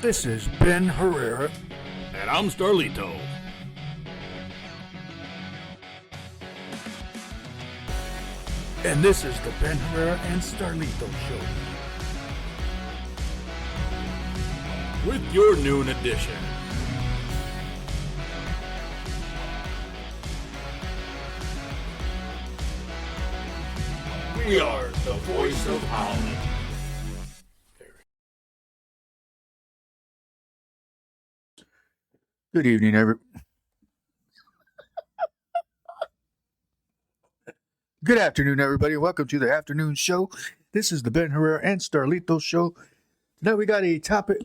This is Ben Herrera. And I'm Starlito. And this is the Ben Herrera and Starlito Show. With your noon edition. We are the voice of Holland. Good evening, Good afternoon, everybody. Welcome to the afternoon show. This is the Ben Herrera and Starlito Show. Tonight we got a topic.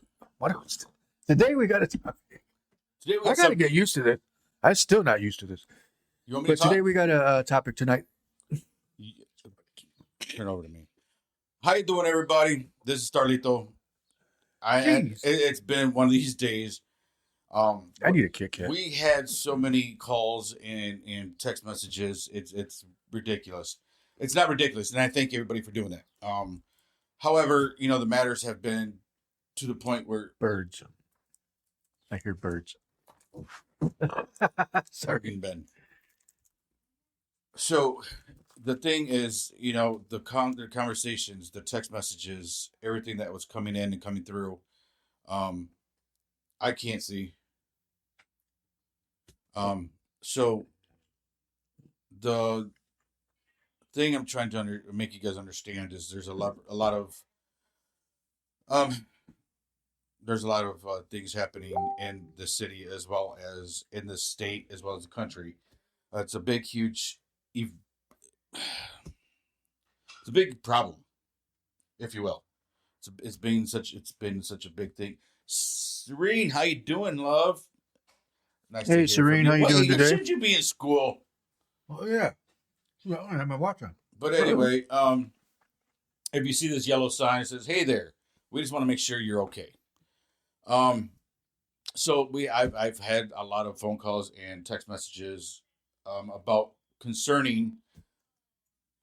Today we got a topic. I got to get used to this. I'm still not used to this. You want me to But today we got a topic tonight. Turn over to me. How you doing, everybody? This is Starlito. It's been one of these days. I need a Kit Kat. We had so many calls and text messages. It's ridiculous. It's not ridiculous, and I thank everybody for doing that. However, the matters have been to the point where Birds. I hear birds. Sorry, Ben. So the thing is, the conversations, the text messages, everything that was coming in and coming through, I can't see. So the thing I'm trying to make you guys understand is there's a lot of things happening in the city as well as in the state as well as the country. It's a big, huge, it's a big problem, if you will. It's been such a big thing. Serene, how you doing, love? Nice hey, Serene, how you doing today? Shouldn't you be in school? Oh, yeah. I don't have my watch on. But anyway, if you see this yellow sign, it says, "Hey there, we just want to make sure you're okay." So I've had a lot of phone calls and text messages about concerning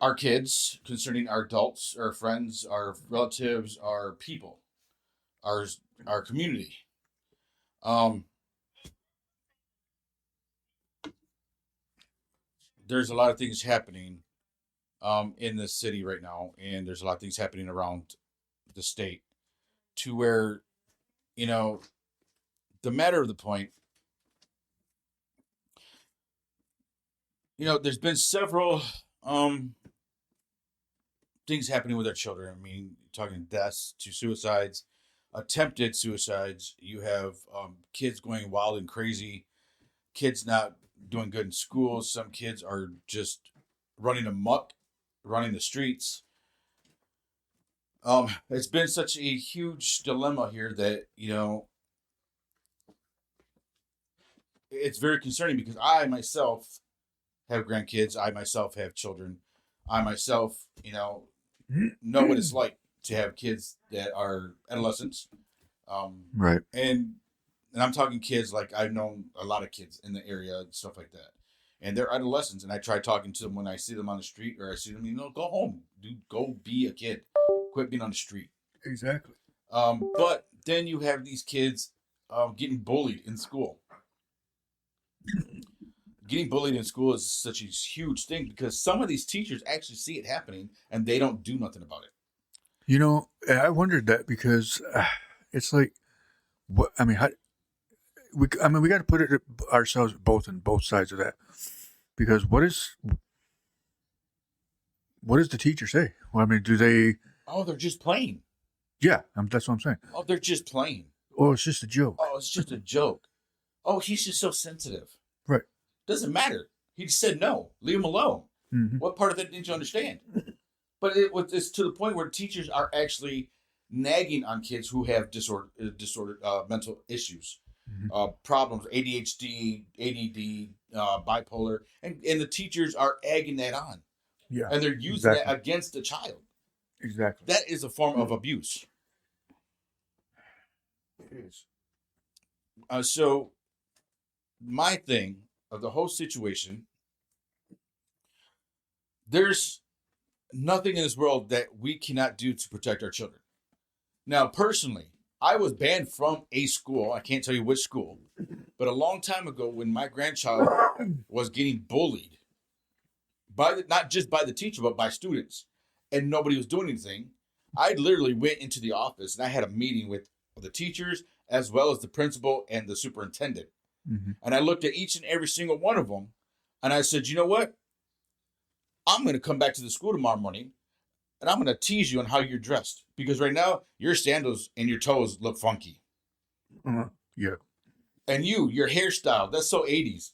our kids, concerning our adults, our friends, our relatives, our people, our community. There's a lot of things happening in the city right now, and there's a lot of things happening around the state to where, the matter of the point, there's been several things happening with our children. I mean, talking deaths to suicides, attempted suicides. You have kids going wild and crazy, kids not doing good in school. Some kids are just running amok, running the streets. It's been such a huge dilemma here that, it's very concerning because I myself have grandkids. I myself have children. I myself, know what it's like to have kids that are adolescents. Right. And I'm talking kids, like I've known a lot of kids in the area and stuff like that. And they're adolescents, and I try talking to them when I see them on the street or I see them, go home. Dude, go be a kid. Quit being on the street. Exactly. But then you have these kids getting bullied in school. Getting bullied in school is such a huge thing because some of these teachers actually see it happening and they don't do nothing about it. I wondered that because it's like, what? I mean, we got to put it ourselves both sides of that, because what does the teacher say? Well, I mean, do they? Oh, they're just playing. Yeah, that's what I'm saying. Oh, they're just playing. Oh, it's just a joke. Oh, it's just a joke. Oh, he's just so sensitive. Right. Doesn't matter. He just said no. Leave him alone. Mm-hmm. What part of that didn't you understand? But it's to the point where teachers are actually nagging on kids who have disordered mental issues, problems, ADHD, ADD, bipolar, and the teachers are egging that on. Yeah, and they're using that against the child. Exactly. That is a form of abuse. It is. So my thing of the whole situation, there's nothing in this world that we cannot do to protect our children. Now, personally, I was banned from a school. I can't tell you which school, but a long time ago, when my grandchild was getting bullied by not just by the teacher, but by students, and nobody was doing anything, I literally went into the office and I had a meeting with the teachers as well as the principal and the superintendent. Mm-hmm. And I looked at each and every single one of them, and I said, you know what? I'm going to come back to the school tomorrow morning, and I'm going to tease you on how you're dressed. Because right now, your sandals and your toes look funky. Yeah. And your hairstyle, that's so 80s.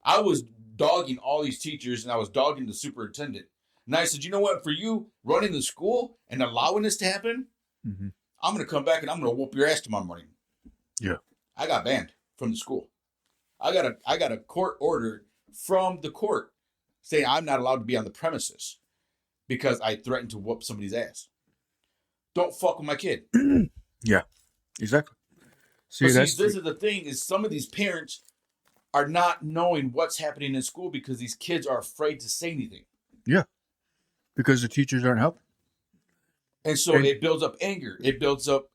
I was dogging all these teachers, and I was dogging the superintendent. And I said, you know what? For you running the school and allowing this to happen, Mm-hmm. I'm going to come back and I'm going to whoop your ass tomorrow morning. Yeah. I got banned from the school. I got a court order from the court saying I'm not allowed to be on the premises because I threatened to whoop somebody's ass. Don't fuck with my kid. Yeah, exactly. This is the thing: is some of these parents are not knowing what's happening in school because these kids are afraid to say anything. Yeah, because the teachers aren't helping, and so it builds up anger. It builds up,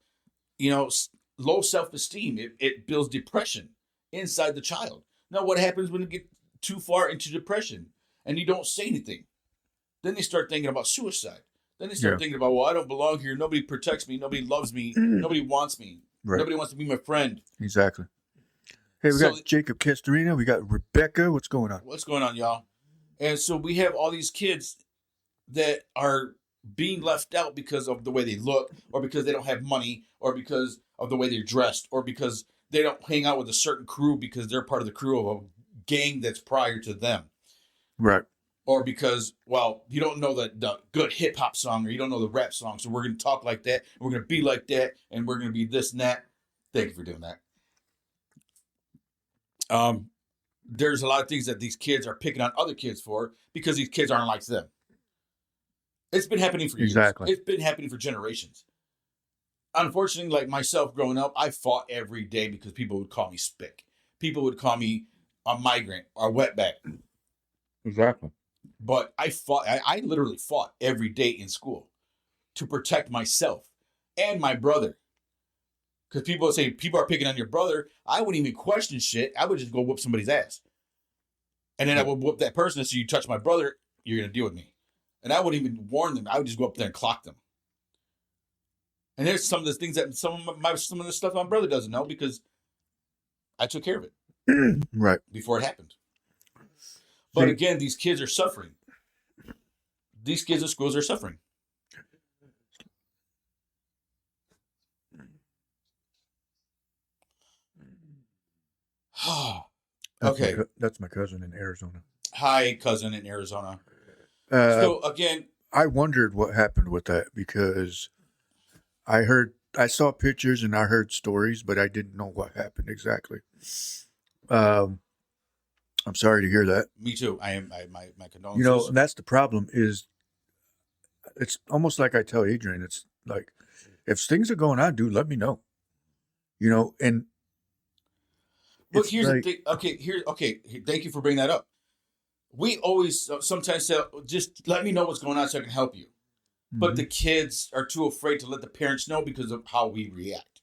low self-esteem. It builds depression inside the child. Now, what happens when you get too far into depression and you don't say anything? Then they start thinking about suicide. Then they start thinking about, well, I don't belong here. Nobody protects me. Nobody loves me. Nobody wants me. Right. Nobody wants to be my friend. Exactly. Hey, we got Jacob Castorina. We got Rebecca. What's going on? What's going on, y'all? And so we have all these kids that are being left out because of the way they look, or because they don't have money, or because of the way they're dressed, or because they don't hang out with a certain crew because they're part of the crew of a gang that's prior to them. Right. Or because, well, you don't know the good hip-hop song, or you don't know the rap song, so we're going to talk like that, and we're going to be like that, and we're going to be this and that. Thank you for doing that. There's a lot of things that these kids are picking on other kids for because these kids aren't like them. It's been happening for years. Exactly. It's been happening for generations. Unfortunately, like myself growing up, I fought every day because people would call me spick. People would call me a migrant or wetback. Exactly. But I fought. I literally fought every day in school to protect myself and my brother. Because people would say, people are picking on your brother. I wouldn't even question shit. I would just go whoop somebody's ass. And then I would whoop that person. So you touch my brother, you're going to deal with me. And I wouldn't even warn them. I would just go up there and clock them. And there's some of the things that some of the stuff my brother doesn't know because I took care of it. Right. Before it happened. But again, these kids are suffering. These kids at schools are suffering. Okay. That's my cousin in Arizona. Hi, cousin in Arizona. So again, I wondered what happened with that because I saw pictures and I heard stories, but I didn't know what happened exactly. I'm sorry to hear that. Me too. My condolences. And that's the problem is it's almost like I tell Adrian, it's like, if things are going on, dude, let me know. And but here's the thing. Okay. Thank you for bringing that up. We always sometimes say, just let me know what's going on so I can help you. Mm-hmm. But the kids are too afraid to let the parents know because of how we react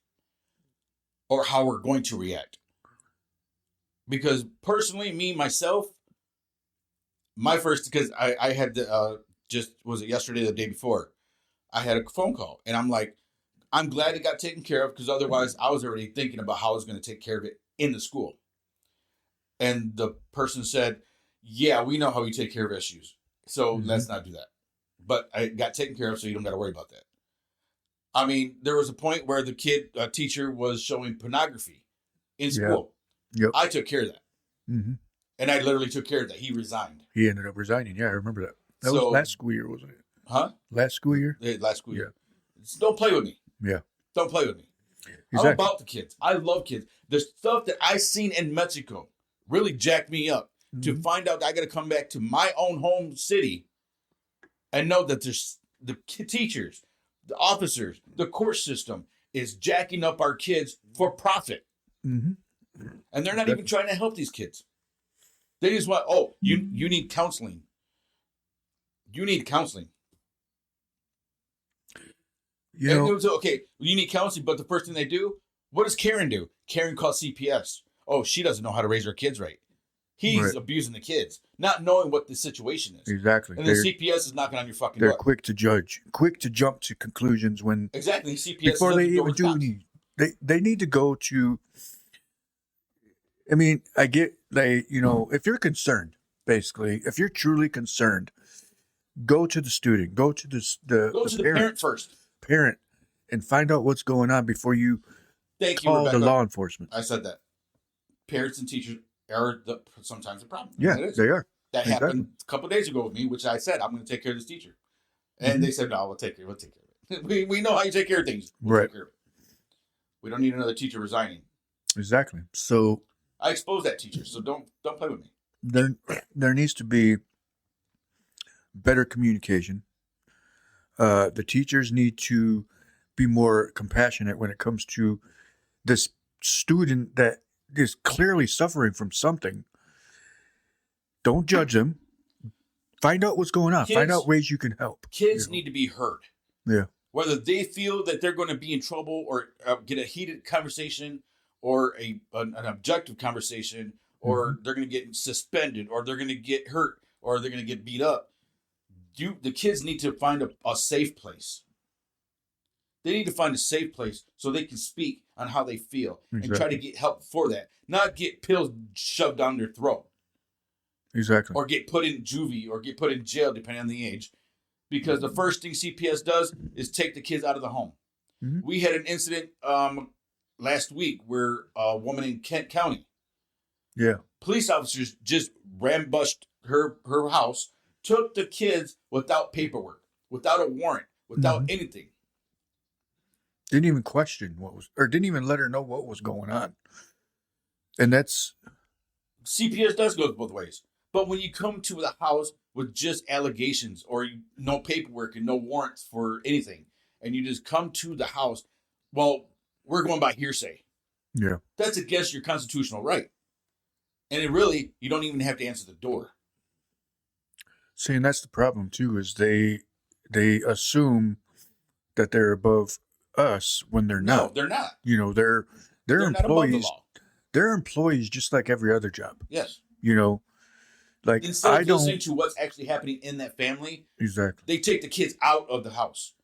or how we're going to react. Because personally, myself, my first, because I had was it yesterday or the day before, I had a phone call and I'm like, I'm glad it got taken care of because otherwise I was already thinking about how I was going to take care of it in the school. And the person said, yeah, we know how you take care of issues. So let's not do that. But I got taken care of, so you don't got to worry about that. I mean, there was a point where the teacher was showing pornography in school. Yep. I took care of that. Mm-hmm. And I literally took care of that. He resigned. He ended up resigning. Yeah, I remember that. That was last school year, wasn't it? Huh? Last school year? Last school year. Don't play with me. Yeah. Don't play with me. Exactly. I'm about the kids. I love kids. The stuff that I seen in Mexico really jacked me up to find out that I got to come back to my own home city and know that there's the teachers, the officers, the court system is jacking up our kids for profit. Mm-hmm. And they're not even trying to help these kids. They just want, you need counseling. You need counseling. You And know, it was, okay, you need counseling, but the first thing they do, what does Karen do? Karen calls CPS. Oh, she doesn't know how to raise her kids right. He's right, abusing the kids, not knowing what the situation is. exactly. And then CPS is knocking on your fucking They're door. quick to judge, quick to jump to conclusions when Exactly. CPS before is at they the door even with do cops. any. They need to go to. I mean, I get like, you know, if you're concerned, basically, if you're truly concerned, go to the student, go to Go to the parent first. parent, and find out what's going on before you Thank you, call the Rebecca. law enforcement. I said that. Parents and teachers are sometimes the problem. Yeah, they are. That Exactly. happened a couple of days ago with me, which I said, I'm going to take care of this teacher. And they said, no, we'll take care of it. We know how you take care of things. We'll Right. take care of it. We don't need another teacher resigning. Exactly. So I exposed that teacher, so don't play with me. there needs to be better communication. The teachers need to be more compassionate when it comes to this student that is clearly suffering from something. Don't judge them. Find out what's going on. Find out ways you can help. Kids need to be heard. Yeah. Whether they feel that they're going to be in trouble or get a heated conversation or an objective conversation, or they're going to get suspended, or they're going to get hurt, or they're going to get beat up. The kids need to find a safe place. They need to find a safe place so they can speak on how they feel and try to get help for that. Not get pills shoved down their throat. Exactly. Or get put in juvie or get put in jail, depending on the age. Because the first thing CPS does is take the kids out of the home. Mm-hmm. We had an incident last week where a woman in Kent County, police officers just rambushed her house, took the kids without paperwork, without a warrant, without anything. Didn't even question didn't even let her know what was going on. And that's... CPS does go both ways. But when you come to the house with just allegations or no paperwork and no warrants for anything, and you just come to the house, well, we're going by hearsay. Yeah. That's against your constitutional right. And you don't even have to answer the door. See, and that's the problem too, is they assume that they're above us when they're not. No, they're not. You know, they're They're not above the employees. law. They're employees just like every other job. Yes. You know, like instead of listening to what's actually happening in that family, exactly, they take the kids out of the house.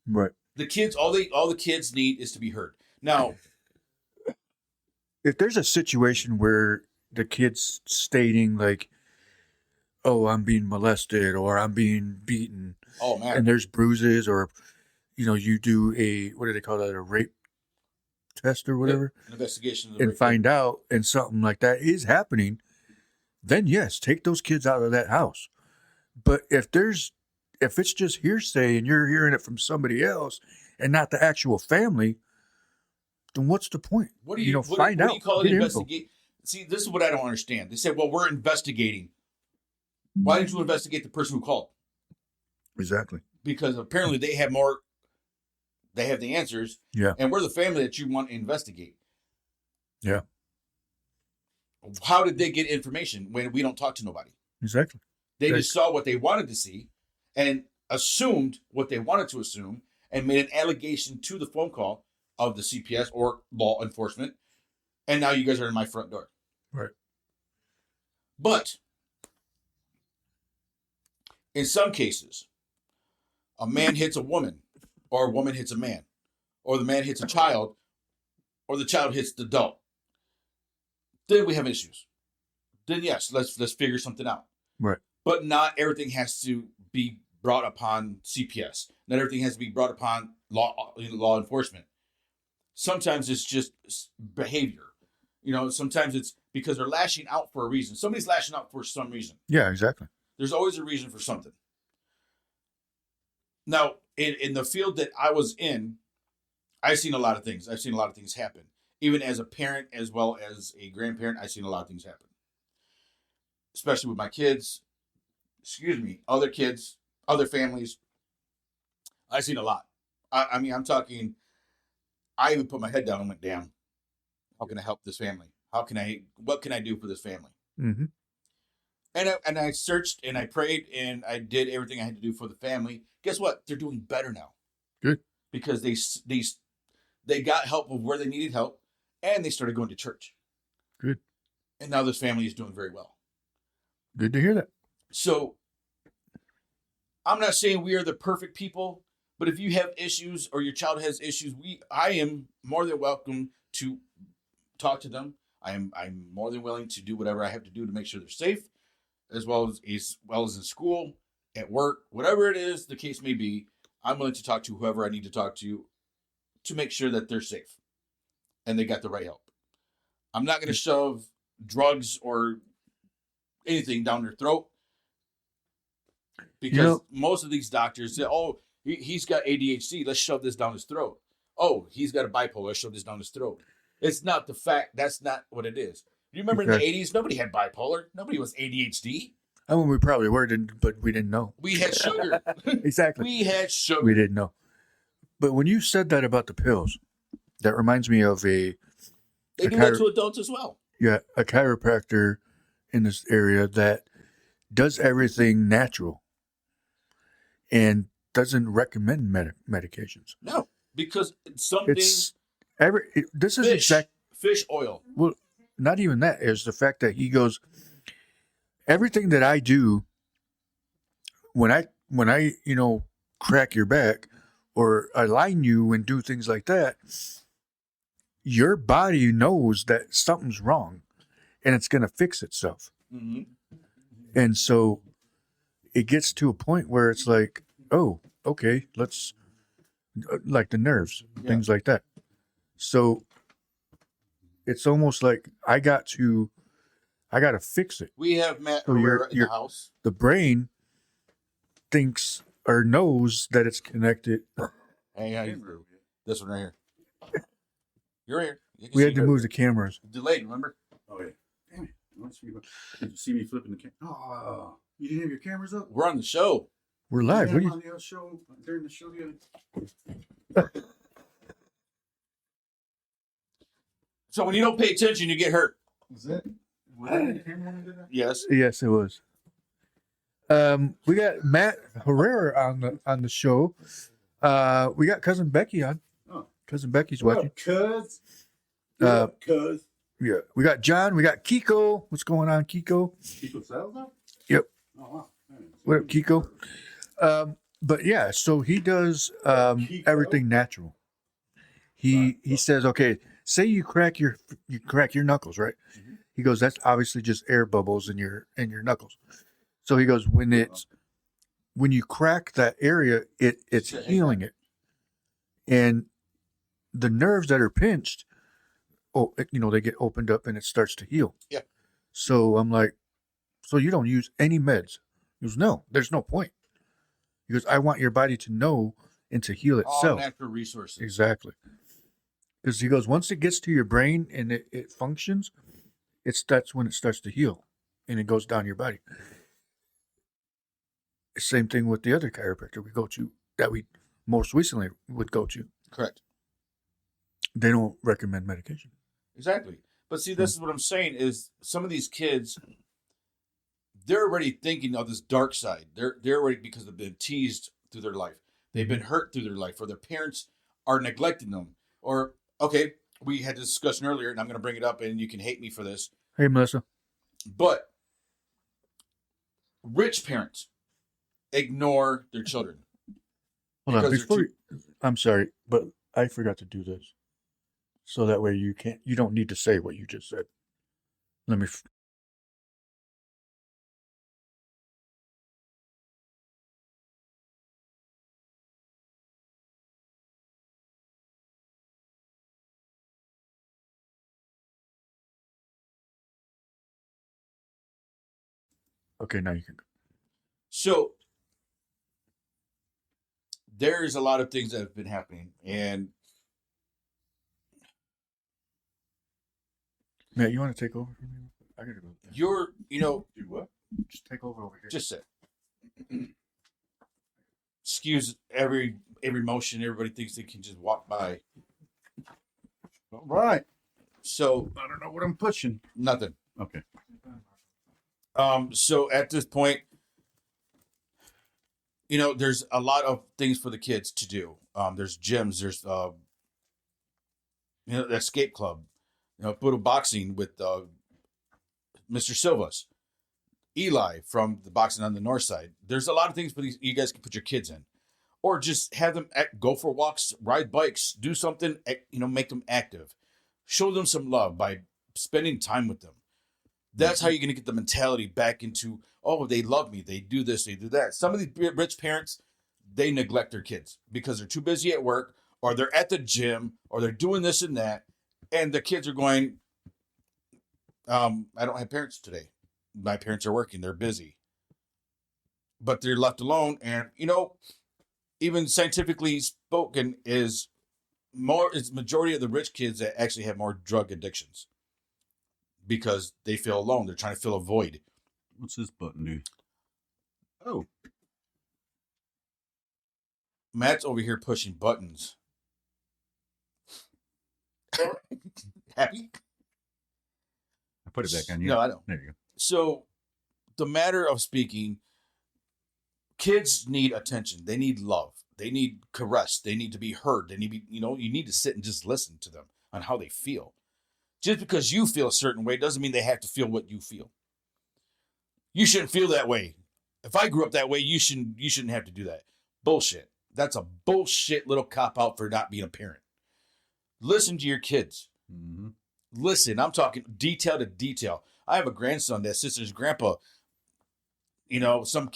Right. The kids, all the kids need is to be heard. Now, if there's a situation where the kid's stating like, "Oh, I'm being molested," or "I'm being beaten," oh man, and there's bruises, or you do what do they call that, a rape test or whatever, an investigation, and find out, and something like that is happening, then yes, take those kids out of that house. But if it's just hearsay and you're hearing it from somebody else and not the actual family, then what's the point? What do you find out? What do you call it? Investigate. See, this is what I don't understand. They said, "Well, we're investigating." Why didn't you investigate the person who called? Exactly. Because apparently they have more. They have the answers. Yeah. And we're the family that you want to investigate. Yeah. How did they get information when we don't talk to nobody? Exactly. They just saw what they wanted to see and assumed what they wanted to assume and made an allegation to the phone call of the CPS or law enforcement. And now you guys are in my front door. Right. But in some cases, a man hits a woman, or a woman hits a man, or the man hits a child, or the child hits the adult. Then we have issues. Then yes, let's figure something out. Right. But not everything has to be brought upon CPS. Not everything has to be brought upon law enforcement. Sometimes it's just behavior. Sometimes it's because they're lashing out for a reason. Somebody's lashing out for some reason. Yeah, exactly. There's always a reason for something. Now, in the field that I was in, I've seen a lot of things. I've seen a lot of things happen. Even as a parent as well as a grandparent, I've seen a lot of things happen. Especially with my kids, other kids, other families. I've seen a lot. I mean, I'm talking, I even put my head down and went, damn, how can I help this family? What can I do for this family? Mm-hmm. And I searched and I prayed and I did everything I had to do for the family. Guess what? They're doing better now. Good. Because they got help of where they needed help, and they started going to church. Good. And now this family is doing very well. Good to hear that. So I'm not saying we are the perfect people, but if you have issues or your child has issues, I am more than welcome to talk to them. I'm more than willing to do whatever I have to do to make sure they're safe, as well as in school, at work, whatever it is the case may be. I'm willing to talk to whoever I need to talk to make sure that they're safe and they got the right help. I'm not going to shove drugs or anything down their throat because most of these doctors say, "Oh, he's got ADHD. Let's shove this down his throat." Oh, he's got a bipolar. Let's shove this down his throat. It's not the fact. That's not what it is. You remember in the 80s, nobody had bipolar. Nobody was ADHD. I mean, we probably were, but we didn't know. We had sugar. Exactly. We had sugar. We didn't know. But when you said that about the pills, that reminds me of They do that to adults as well. Yeah, a chiropractor in this area that does everything natural and doesn't recommend medications. No, because this is fish oil. Well, not even that. Is the fact that he goes, everything that I do when I crack your back or align you and do things like that, your body knows that something's wrong and it's going to fix itself. Mm-hmm. And so it gets to a point where it's like, oh, okay, let's, like the nerves, things like that. So it's almost like I got to fix it. We have Matt Herrera in the house. The brain thinks or knows that it's connected. Hey, this one right here. You're here. We had to move the cameras. Delayed, remember? Oh, yeah. Damn it. Did you see me flipping the camera? Oh, you didn't have your cameras up? We're on the show. We're live. What on the other show, during the show the other... So when you don't pay attention, you get hurt. Was that the camera when I did that? Yes. Yes, it was. We got Matt Herrera on the show. We got cousin Becky on. Oh. Cousin Becky's What watching. up, cuz? What up, cuz? Yeah. We got John. We got Kiko. What's going on, Kiko? Kiko Salazar? Yep. Oh, wow. What up, Kiko? But yeah, so he does everything natural. He says, okay, say you crack your knuckles, right? Mm-hmm. He goes, that's obviously just air bubbles in your knuckles. So he goes, when you crack that area, it's healing it, and the nerves that are pinched, they get opened up and it starts to heal. Yeah. So I'm like, so you don't use any meds? He goes, no, there's no point. He goes, I want your body to know and to heal itself. All natural resources. Exactly. Because he goes, once it gets to your brain and it functions, that's when it starts to heal and it goes down your body. Same thing with the other chiropractor we go to, that we most recently would go to. Correct. They don't recommend medication. Exactly. But see, this is what I'm saying is some of these kids, they're already thinking of this dark side. They're already, because they've been teased through their life. They've been hurt through their life, or their parents are neglecting them. Or, okay, we had this discussion earlier, and I'm going to bring it up, and you can hate me for this. Hey, Melissa. But rich parents ignore their children. Hold on, I'm sorry, but I forgot to do this. So that way you don't need to say what you just said. Let me... Okay, now you can go. So there's a lot of things that have been happening, and Matt, you want to take over from me? I gotta go. Do what? Just take over here. Just sit. Excuse every motion. Everybody thinks they can just walk by. All right. So I don't know what I'm pushing. nothing. Okay. So at this point, there's a lot of things for the kids to do. There's gyms, there's the escape club, Budo boxing with Mr. Silvas, Eli from the boxing on the north side. There's a lot of things for these you guys can put your kids in, or just have them go for walks, ride bikes, do something. Make them active, show them some love by spending time with them. That's how you're going to get the mentality back into, oh, they love me. They do this, they do that. Some of these rich parents, they neglect their kids because they're too busy at work, or they're at the gym, or they're doing this and that. And the kids are going, I don't have parents today. My parents are working. They're busy. But they're left alone. And, even scientifically spoken, it's majority of the rich kids that actually have more drug addictions because they feel alone. They're trying to fill a void. What's this button do? Oh. Matt's over here pushing buttons. Happy? I put it back on you. No, I don't. There you go. So, the matter of speaking, kids need attention. They need love. They need caress. They need to be heard. They need to be, you need to sit and just listen to them on how they feel. Just because you feel a certain way doesn't mean they have to feel what you feel. You shouldn't feel that way. If I grew up that way, you shouldn't have to do that. Bullshit. That's a bullshit little cop out for not being a parent. Listen to your kids. Mm-hmm. Listen, I'm talking detail to detail. I have a grandson that sits his grandpa. Some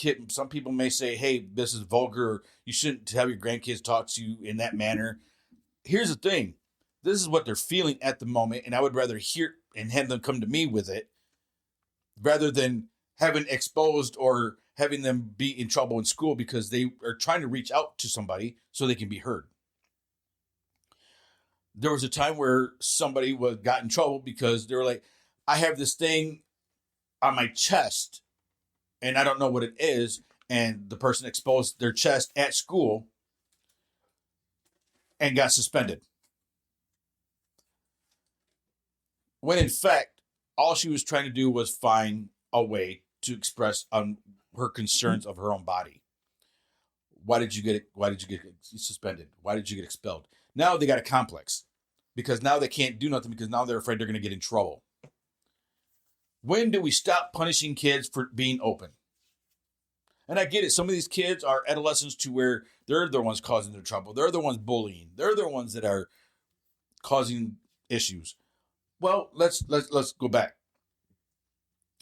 people may say, hey, this is vulgar. You shouldn't have your grandkids talk to you in that manner. Here's the thing. This is what they're feeling at the moment, and I would rather hear and have them come to me with it rather than having exposed or having them be in trouble in school because they are trying to reach out to somebody so they can be heard. There was a time where somebody got in trouble because they were like, I have this thing on my chest and I don't know what it is. And the person exposed their chest at school and got suspended. When in fact, all she was trying to do was find a way to express her concerns of her own body. Why did you get suspended? Why did you get expelled? Now they got a complex because now they can't do nothing because now they're afraid they're going to get in trouble. When do we stop punishing kids for being open? And I get it. Some of these kids are adolescents to where they're the ones causing their trouble. They're the ones bullying. They're the ones that are causing issues. Well, let's go back.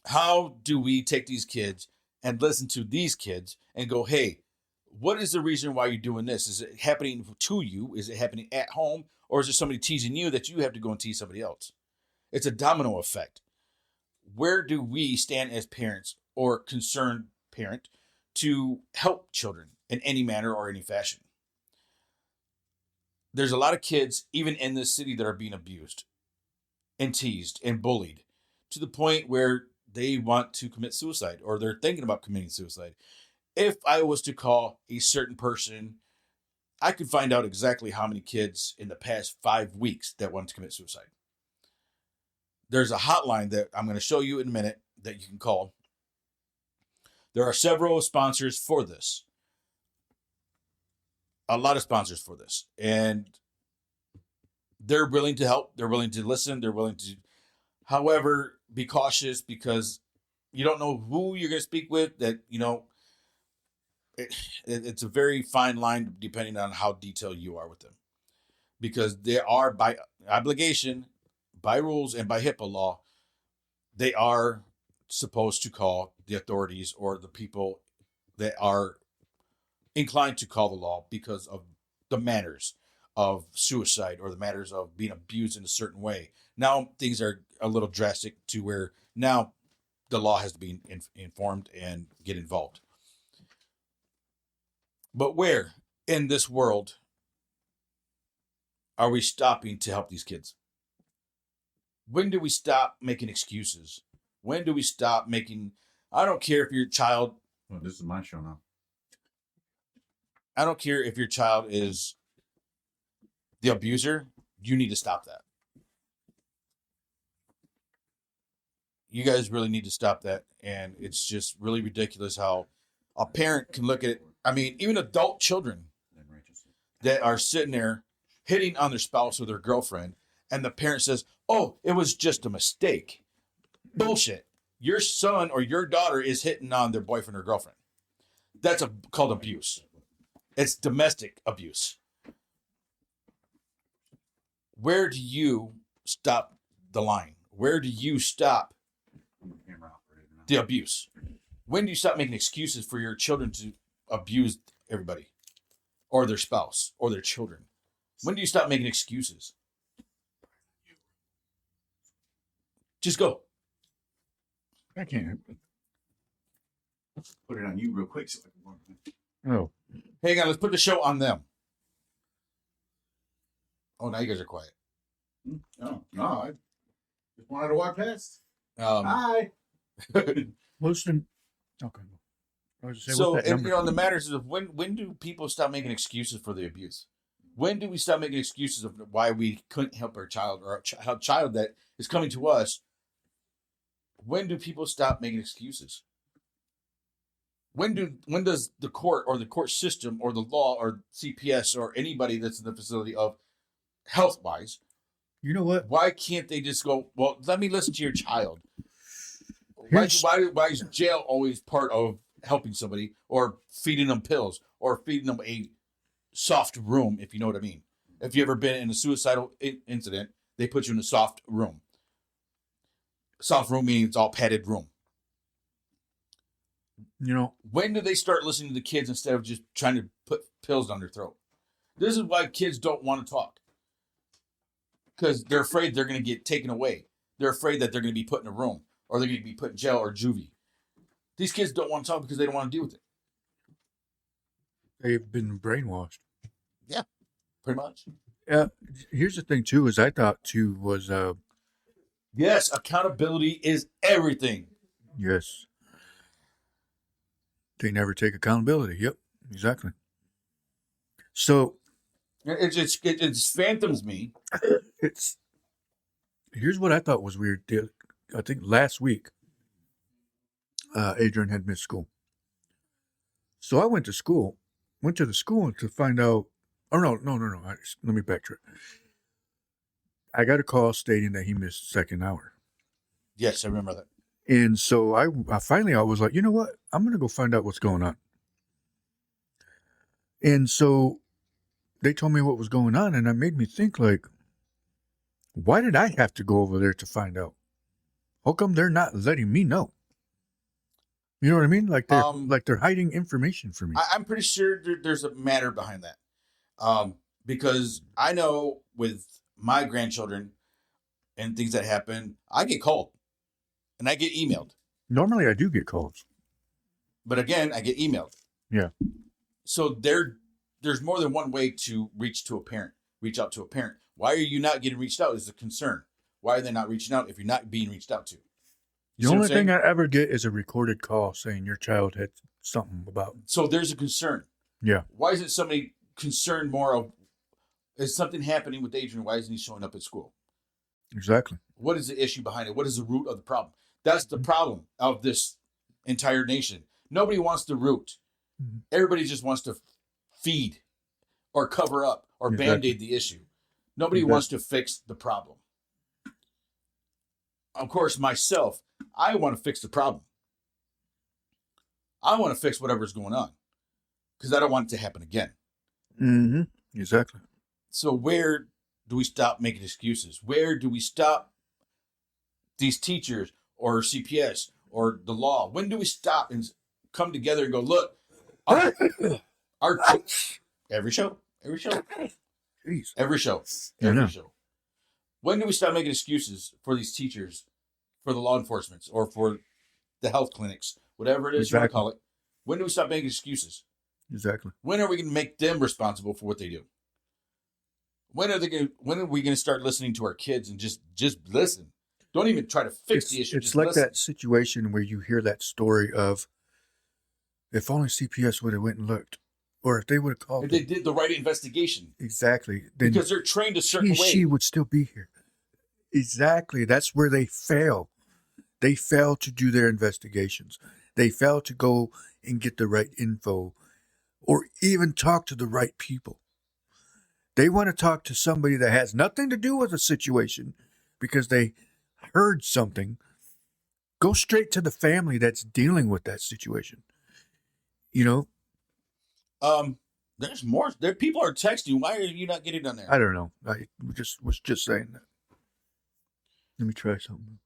How do we take these kids and listen to these kids and go, hey, what is the reason why you're doing this? Is it happening to you? Is it happening at home? Or is there somebody teasing you that you have to go and tease somebody else? It's a domino effect. Where do we stand as parents or concerned parent to help children in any manner or any fashion? There's a lot of kids, even in this city, that are being abused and teased and bullied to the point where they want to commit suicide or they're thinking about committing suicide. If I was to call a certain person, I could find out exactly how many kids in the past 5 weeks that wanted to commit suicide. There's a hotline that I'm going to show you in a minute that you can call. There are several sponsors for this. A lot of sponsors for this. And they're willing to help. They're willing to listen. They're willing to, however, be cautious because you don't know who you're going to speak with. That, it's a very fine line depending on how detailed you are with them. Because they are, by obligation, by rules, and by HIPAA law, they are supposed to call the authorities or the people that are inclined to call the law because of the matters of suicide or the matters of being abused in a certain way. Now things are a little drastic to where now the law has to be informed and get involved. But where in this world are we stopping to help these kids? When do we stop making excuses? When do we stop making, I don't care if your child... Well, this is my show now. I don't care if your child is the abuser. You need to stop that. you guys really need to stop that. And it's just really ridiculous how a parent can look at it. I mean, even adult children that are sitting there hitting on their spouse or their girlfriend, and the parent says, "Oh, it was just a mistake." Bullshit. Your son or your daughter is hitting on their boyfriend or girlfriend. That's called abuse. It's domestic abuse. Where do you stop the line? Where do you stop the abuse? When do you stop making excuses for your children to abuse everybody or their spouse or their children? When do you stop making excuses? Just go. I can't. Put it on you real quick. So I can... Oh. Hang on, let's put the show on them. Oh, now you guys are quiet. No, I just wanted to walk past. Um, Hi. Listen. Okay. I was just saying, So, what's that and, number? the matters of when do people stop making excuses for the abuse? When do we stop making excuses of why we couldn't help our child or a child that is coming to us? When do people stop making excuses? When does the court or the court system or the law or CPS or anybody that's in the facility of health-wise, You know what? why can't they just go, well, let me listen to your child? Why Here's- is jail always part of helping somebody or feeding them pills or feeding them a soft room, if you know what I mean? If you ever been in a suicidal incident, they put you in a soft room. Soft room means it's all padded room. You know, When do they start listening to the kids instead of just trying to put pills down their throat? This is why kids don't want to talk. Because they're afraid they're going to get taken away. They're afraid that they're going to be put in a room or they're going to be put in jail or juvie. These kids don't want to talk because they don't want to deal with it. they've been brainwashed. Pretty much. Here's the thing, too, is I thought, too, was, Yes, accountability is everything. yes. They never take accountability. Yep, exactly. So, It phantoms me. it's, here's what I thought was weird. I think last week, Adrian had missed school. So I went to the school to find out, oh, no. Let me backtrack. I got a call stating that he missed second hour. Yes, I remember that. And so I finally was like, you know what? I'm going to go find out what's going on. And so they told me what was going on, and it made me think, like, why did I have to go over there to find out? How come they're not letting me know? You know what I mean? Like they're hiding information from me. I'm pretty sure there's a matter behind that. Because I know with my grandchildren and things that happen, I get called and I get emailed. Normally I do get calls. But again, I get emailed. Yeah. So there's more than one way to reach out to a parent. Why are you not getting reached out is a concern. Why are they not reaching out if you're not being reached out to? The only thing I ever get is a recorded call saying your child had something about. So there's a concern. Yeah. Why isn't somebody concerned more of, is something happening with Adrian? Why isn't he showing up at school? Exactly. What is the issue behind it? What is the root of the problem? That's the problem of this entire nation. Nobody wants the root. Mhm. Everybody just wants to feed or cover up or Exactly. Band-Aid the issue. Nobody Exactly. wants to fix the problem. Of course, myself, I want to fix the problem. I want to fix whatever's going on because I don't want it to happen again. Mm-hmm. Exactly. So where do we stop making excuses? Where do we stop these teachers or CPS or the law? When do we stop and come together and go, look, our every show, Jeez. every show. When do we stop making excuses for these teachers, for the law enforcement, or for the health clinics, whatever it is you want to Exactly. call it? When do we stop making excuses? Exactly. When are we going to make them responsible for what they do? When are we going to start listening to our kids and just listen? Don't even try to fix the issue. It's just like listen. that situation where you hear that story of, if only CPS would have went and looked, or if they would have called. If they did the right investigation. Exactly. Then Because they're trained a certain way. she would still be here. Exactly. That's where they fail. They fail to do their investigations. They fail to go and get the right info or even talk to the right people. They want to talk to somebody that has nothing to do with the situation because they heard something. Go straight to the family that's dealing with that situation. You know, There's more. There people are texting. Why are you not getting on there? I don't know. I was just saying that. Let me try something.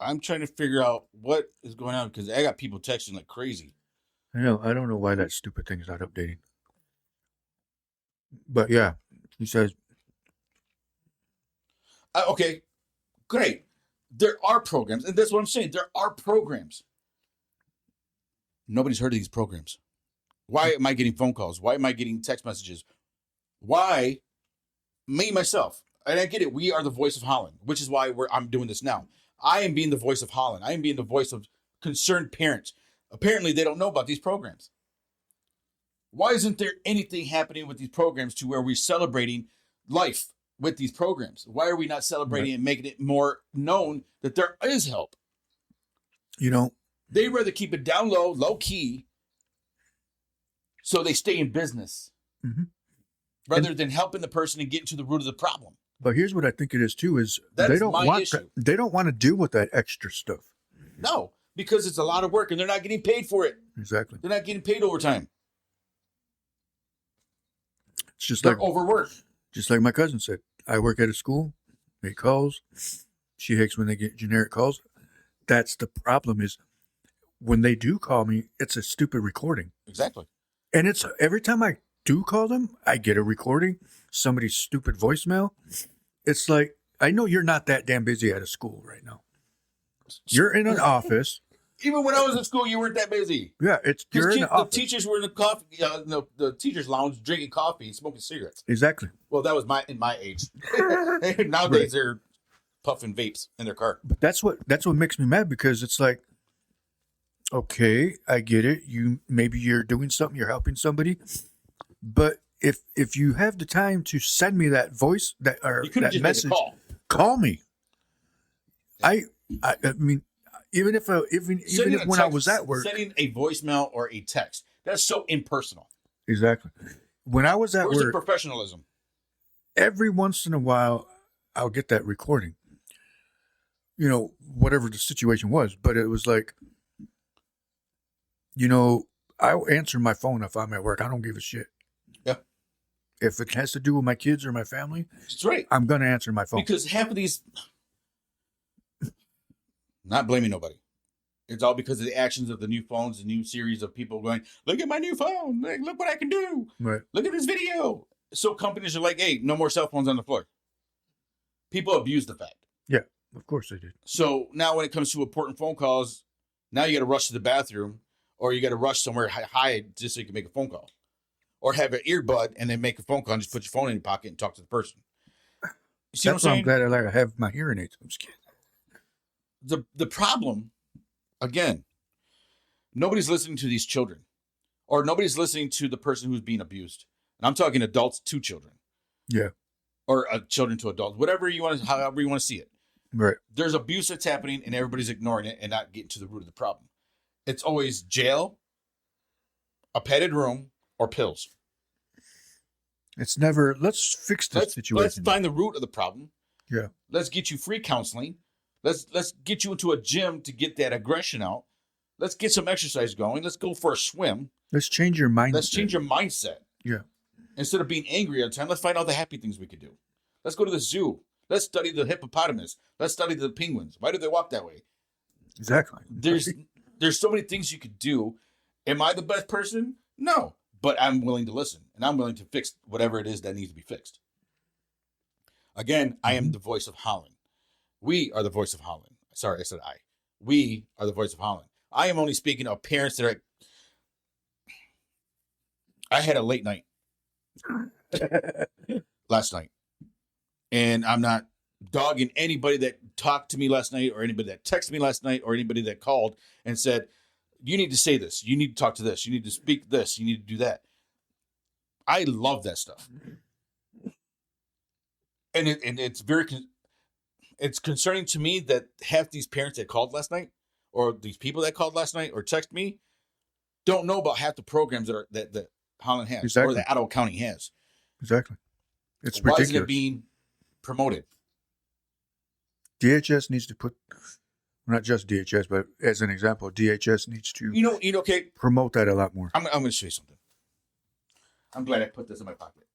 I'm trying to figure out what is going on because I got people texting like crazy. I don't know why that stupid thing is not updating. But yeah, he says, Okay, great. There are programs, and that's what I'm saying. There are programs. Nobody's heard of these programs. Why am I getting phone calls? Why am I getting text messages? Why, me, myself, and I get it, we are the voice of Holland, which is why I'm doing this now. I am being the voice of Holland. I am being the voice of concerned parents. Apparently, they don't know about these programs. Why isn't there anything happening with these programs to where we're celebrating life with these programs? Why are we not celebrating and making it more known that there is help? you know, They rather keep it down low key, so they stay in business rather than helping the person and getting to the root of the problem. but here's what I think it is too: is That's they don't my want issue. they don't want to deal with that extra stuff. No, because it's a lot of work and they're not getting paid for it. Exactly. They're not getting paid overtime. It's just They're like overworked. just like my cousin said. I work at a school. Make calls. She hates when they get generic calls. That's the problem. Is when they do call me, it's a stupid recording. Exactly. And it's every time I do call them, I get a recording, somebody's stupid voicemail. It's like, I know you're not that damn busy at a school right now. You're in an office. Even when I was in school, you weren't that busy. Yeah, you're in the The office. teachers were in the coffee, the teachers' lounge, drinking coffee and smoking cigarettes. Exactly. Well, that was in my age. Nowadays, they're puffing vapes in their car. But that's what makes me mad, because it's like, okay, I get it. Maybe you're doing something, you're helping somebody, but if you have the time to send me that voice or You could have that just made a message, call. call me. I mean, even if when I was at work, sending a voicemail or a text, that's so impersonal. exactly. When I was at Where's the work, professionalism? every once in a while, I'll get that recording. Whatever the situation was, but it was like, I'll answer my phone if I'm at work. I don't give a shit. Yeah. If it has to do with my kids or my family, That's right. I'm going to answer my phone. Because half of these, not blaming nobody, it's all because of the actions of the new phones, the new series of people going, look at my new phone. Look what I can do. Right. Look at this video. So companies are like, hey, no more cell phones on the floor. People abuse the fact. Yeah, of course they did. So now when it comes to important phone calls, now you got to rush to the bathroom, or you got to rush somewhere hide just so you can make a phone call. Or have an earbud and then make a phone call and just put your phone in your pocket and talk to the person. You see That's what why I'm saying? I'm glad I have my hearing aids. I'm just kidding. The problem, again, nobody's listening to these children. Or nobody's listening to the person who's being abused. And I'm talking adults to children. Yeah. Or children to adults. However you want to see it. Right. There's abuse that's happening and everybody's ignoring it and not getting to the root of the problem. It's always jail, a padded room, or pills. It's never, let's fix this situation. Let's find the root of the problem. Yeah. Let's get you free counseling. Let's get you into a gym to get that aggression out. Let's get some exercise going. Let's go for a swim. Let's change your mindset. Let's change your mindset. Yeah. Instead of being angry all the time, let's find all the happy things we could do. Let's go to the zoo. Let's study the hippopotamus. Let's study the penguins. Why do they walk that way? Exactly. There's so many things you could do. Am I the best person? No. But I'm willing to listen, and I'm willing to fix whatever it is that needs to be fixed. Again, I am the voice of Holland. We are the voice of Holland. Sorry, I said I. We are the voice of Holland. I am only speaking of parents that are... I had a late night last night, and I'm not dogging anybody that talked to me last night or anybody that texted me last night or anybody that called and said, you need to say this. You need to talk to this. You need to speak this. You need to do that. I love that stuff. And it's very, it's concerning to me that half these parents that called last night, or these people that called last night or text me, don't know about half the programs that Holland has Exactly. or that Ottawa County has. Exactly. It's Why ridiculous. isn't it being promoted? DHS needs to put, not just DHS, but as an example, DHS needs to Okay. promote that a lot more. I'm going to show you something. I'm glad I put this in my pocket.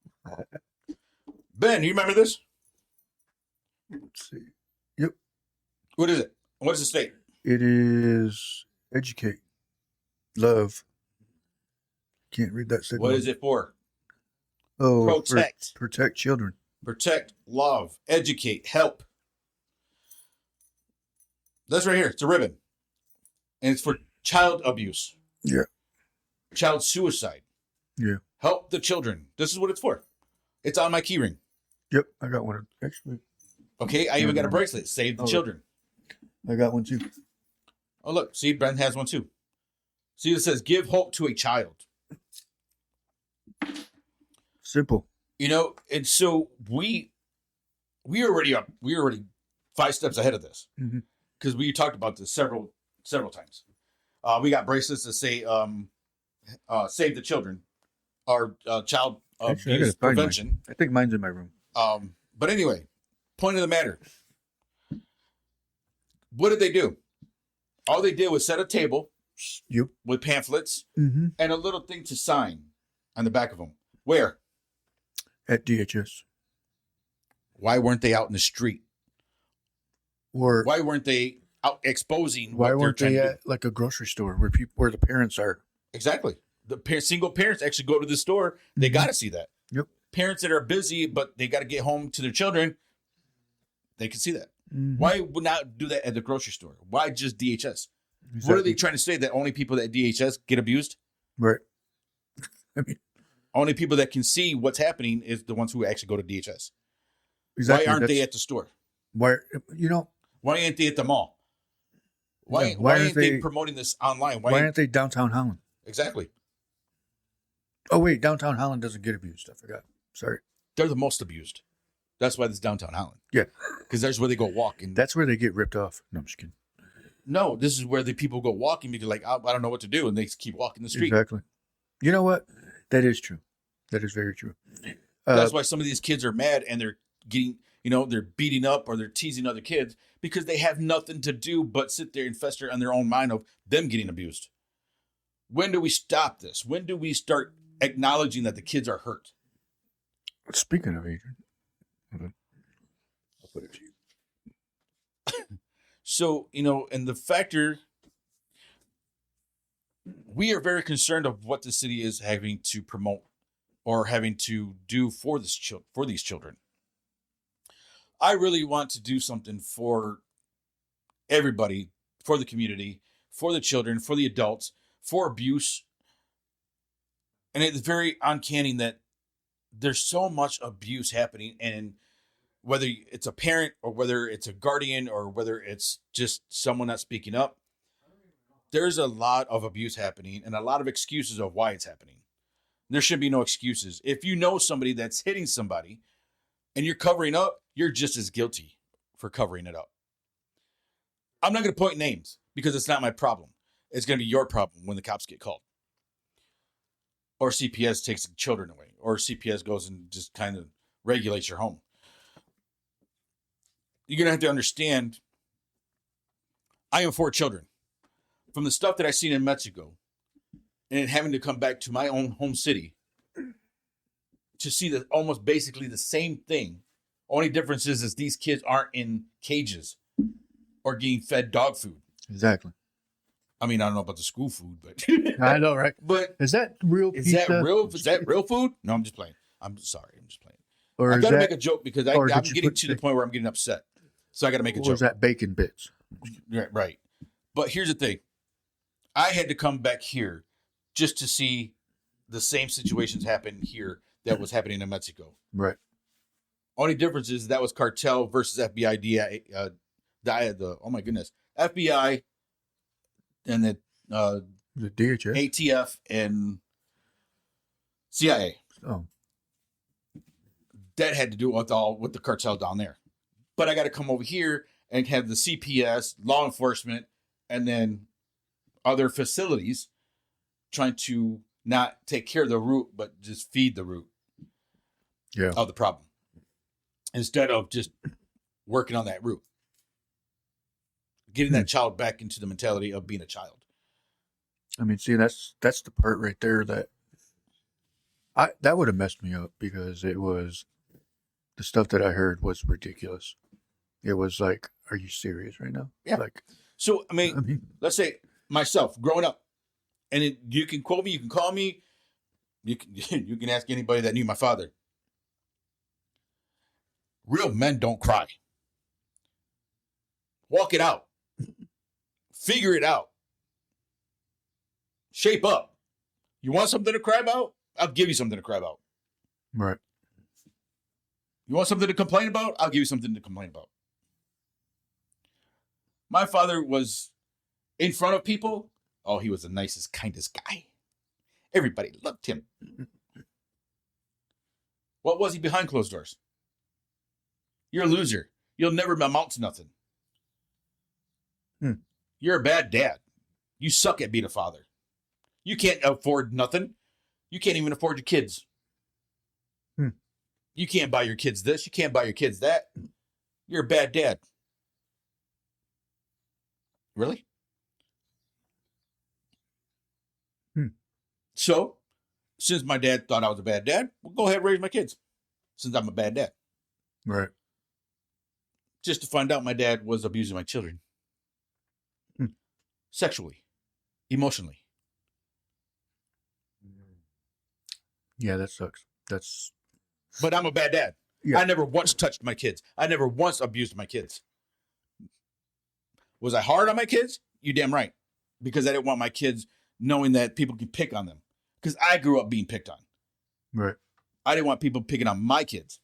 Ben, you remember this? Let's see. Yep. What is it? What does it state? It is educate, love. Can't read that signal. What is it for? Oh, Protect. Protect children. Protect, love, educate, help. That's right here. It's a ribbon. And it's for child abuse. Yeah. Child suicide. Yeah. Help the children. This is what it's for. It's on my key ring. Yep. I got one. Actually, Okay. I even got a bracelet. Save the children. I got one too. Oh, look. See, Brent has one too. See, it says, give hope to a child. Simple. And so we already 5 steps ahead of this. Mhm. Because we talked about this several times. We got bracelets that say save the children, or child Actually, I abuse gotta find prevention. mine. I think mine's in my room. But anyway, point of the matter. What did they do? All they did was set a table Yep. with pamphlets Mm-hmm. and a little thing to sign on the back of them. Where? At DHS. Why weren't they out in the street? Or Why weren't they out exposing why what they're weren't trying they to do? at like a grocery store where the parents are? Exactly. The single parents actually go to the store. They got to see that. Yep. Parents that are busy, but they got to get home to their children, they can see that. Mhm. Why would not do that at the grocery store? Why just DHS? What are Exactly. they trying to say? That only people at DHS get abused? Right. I mean, Only people that can see what's happening is the ones who actually go to DHS. exactly. Why aren't they That's- at the store? Why? Why aren't they at the mall? Why, Yeah, why aren't they promoting this online? Why aren't they downtown Holland? Exactly. Oh wait, downtown Holland doesn't get abused. I forgot. Sorry. They're the most abused. That's why this downtown Holland. Yeah. Because there's where they go walk. And That's where they get ripped off. No, I'm just kidding. no, this is where the people go walking because like, I don't know what to do. And they keep walking the street. Exactly. You know what? That is true. That is very true. That's why some of these kids are mad and they're getting, they're beating up or they're teasing other kids because they have nothing to do but sit there and fester on their own mind of them getting abused. When do we stop this? When do we start acknowledging that the kids are hurt? Speaking of Adrian, hold on. I'll put it to you. So, and the factor, we are very concerned of what the city is having to promote or having to do for these children. I really want to do something for everybody, for the community, for the children, for the adults, for abuse. And it's very uncanny that there's so much abuse happening, and whether it's a parent or whether it's a guardian or whether it's just someone not speaking up, there's a lot of abuse happening and a lot of excuses of why it's happening. There should be no excuses. If you know somebody that's hitting somebody and you're covering up, you're just as guilty for covering it up. I'm not going to point names because it's not my problem. It's going to be your problem when the cops get called. Or CPS takes the children away. Or CPS goes and just kind of regulates your home. You're going to have to understand, I am 4 children. From the stuff that I've seen in Mexico, and having to come back to my own home city to see that almost basically the same thing. Only difference is these kids aren't in cages or getting fed dog food. Exactly. I mean, I don't know about the school food, but I know, right? But Is that real? is pizza? that real? Is that real food? No, I'm just playing. I'm sorry. I'm just playing. Or I is got to that, make a joke because or I'm did you getting put to the point where I'm getting upset. So I got to make a or joke. is that bacon bits? Right. But here's the thing. I had to come back here just to see the same situations happen here that was happening in Mexico. Right. Only difference is that was cartel versus FBI. Oh my goodness, FBI and the The DHS. ATF and CIA. Oh, That had to do with the cartel down there. But I got to come over here and have the CPS, law enforcement, and then other facilities trying to not take care of the root, but just feed the root of the problem instead of just working on that root, getting that child back into the mentality of being a child. I mean, see, that's the part right there that that would have messed me up, because it was the stuff that I heard was ridiculous. It was like, are you serious right now? Yeah. Like, so I mean, let's say myself growing up, and you can quote me, you can call me, you can ask anybody that knew my father. Real men don't cry. Walk it out. Figure it out. Shape up. You want something to cry about? I'll give you something to cry about. Right. You want something to complain about? I'll give you something to complain about. My father was in front of people. Oh, he was the nicest, kindest guy. Everybody loved him. What was he behind closed doors? You're a loser. You'll never amount to nothing. You're a bad dad. You suck at being a father. You can't afford nothing. You can't even afford your kids. You can't buy your kids this. You can't buy your kids that. You're a bad dad. Really? So, since my dad thought I was a bad dad, well, go ahead and raise my kids. Since I'm a bad dad. Right. Just to find out my dad was abusing my children. Sexually. Emotionally. Yeah, that sucks. But I'm a bad dad. Yeah. I never once touched my kids. I never once abused my kids. Was I hard on my kids? You damn right. Because I didn't want my kids knowing that people could pick on them. Because I grew up being picked on. Right. I didn't want people picking on my kids.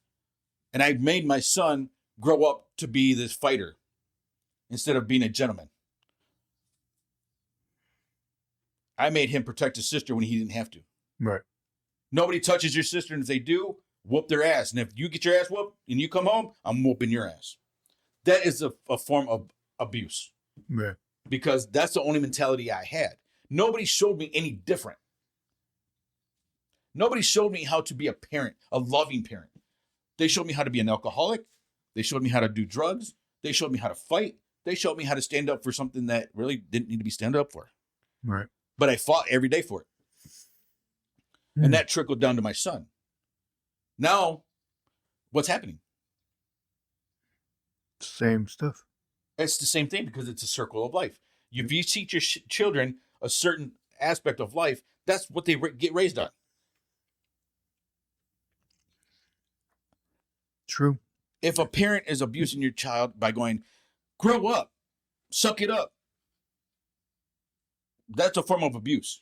And I made my son grow up to be this fighter instead of being a gentleman. I made him protect his sister when he didn't have to. Right. Nobody touches your sister, and if they do, whoop their ass. And if you get your ass whooped and you come home, I'm whooping your ass. That is a form of abuse. Right. Because that's the only mentality I had. Nobody showed me any different. Nobody showed me how to be a parent, a loving parent. They showed me how to be an alcoholic. They showed me how to do drugs. They showed me how to fight. They showed me how to stand up for something that really didn't need to be stand up for. Right. But I fought every day for it. And that trickled down to my son. Now, what's happening? Same stuff. It's the same thing because it's a circle of life. If you teach your children a certain aspect of life, that's what they get raised on. True. If a parent is abusing your child by going, grow up, suck it up, that's a form of abuse.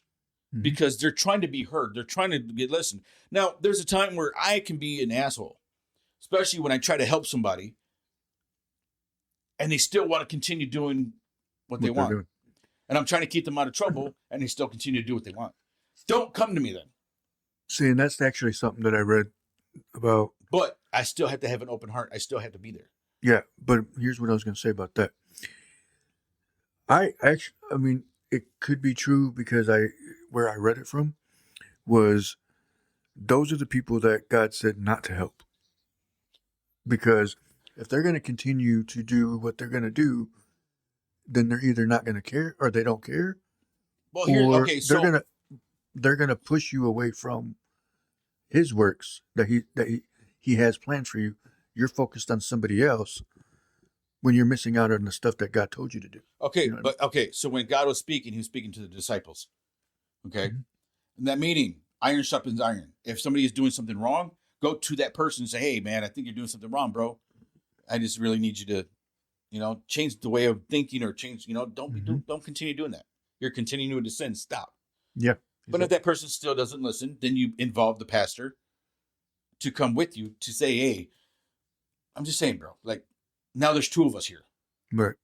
Because they're trying to be heard. They're trying to get listened. Now, there's a time where I can be an asshole, especially when I try to help somebody and they still want to continue doing what they want. And I'm trying to keep them out of trouble and they still continue to do what they want. Don't come to me then. See, and that's actually something that I read about. But I still have to have an open heart. I still have to be there. Yeah, but here's what I was going to say about that. I mean, it could be true because where I read it from was those are the people that God said not to help. Because if they're going to continue to do what they're going to do, then they're either not going to care or they don't care. Well, here, or okay, so they're going to push you away from his works that he has planned for you. You're focused on somebody else when you're missing out on the stuff that God told you to do. okay, You know but okay, so when God was speaking, he was speaking to the disciples. Okay? In that meeting, iron sharpens iron. If somebody is doing something wrong, go to that person and say, hey, man, I think you're doing something wrong, bro. I just really need you to, change the way of thinking or change, don't continue doing that. You're continuing to sin. Stop. Yeah. But if that person still doesn't listen, then you involve the pastor to come with you to say, hey, I'm just saying, bro, like now there's two of us here. Right.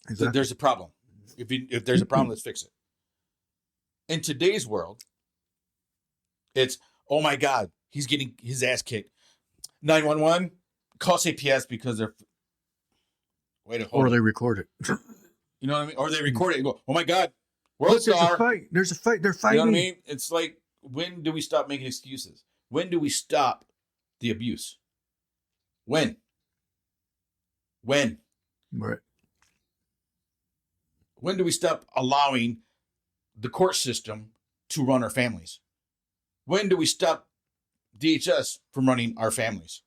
Exactly. There's a problem. If there's a problem, let's fix it. In today's world, it's, oh my God, he's getting his ass kicked. 911, call CPS because Wait, or hold they it. record it. You know what I mean? Or they record it and go, oh my God, Look, world there's a star. fight. There's a fight. They're You fighting. know what I mean? It's like, when do we stop making excuses? When do we stop the abuse? When? When? Right. When do we stop allowing the court system to run our families? When do we stop DHS from running our families?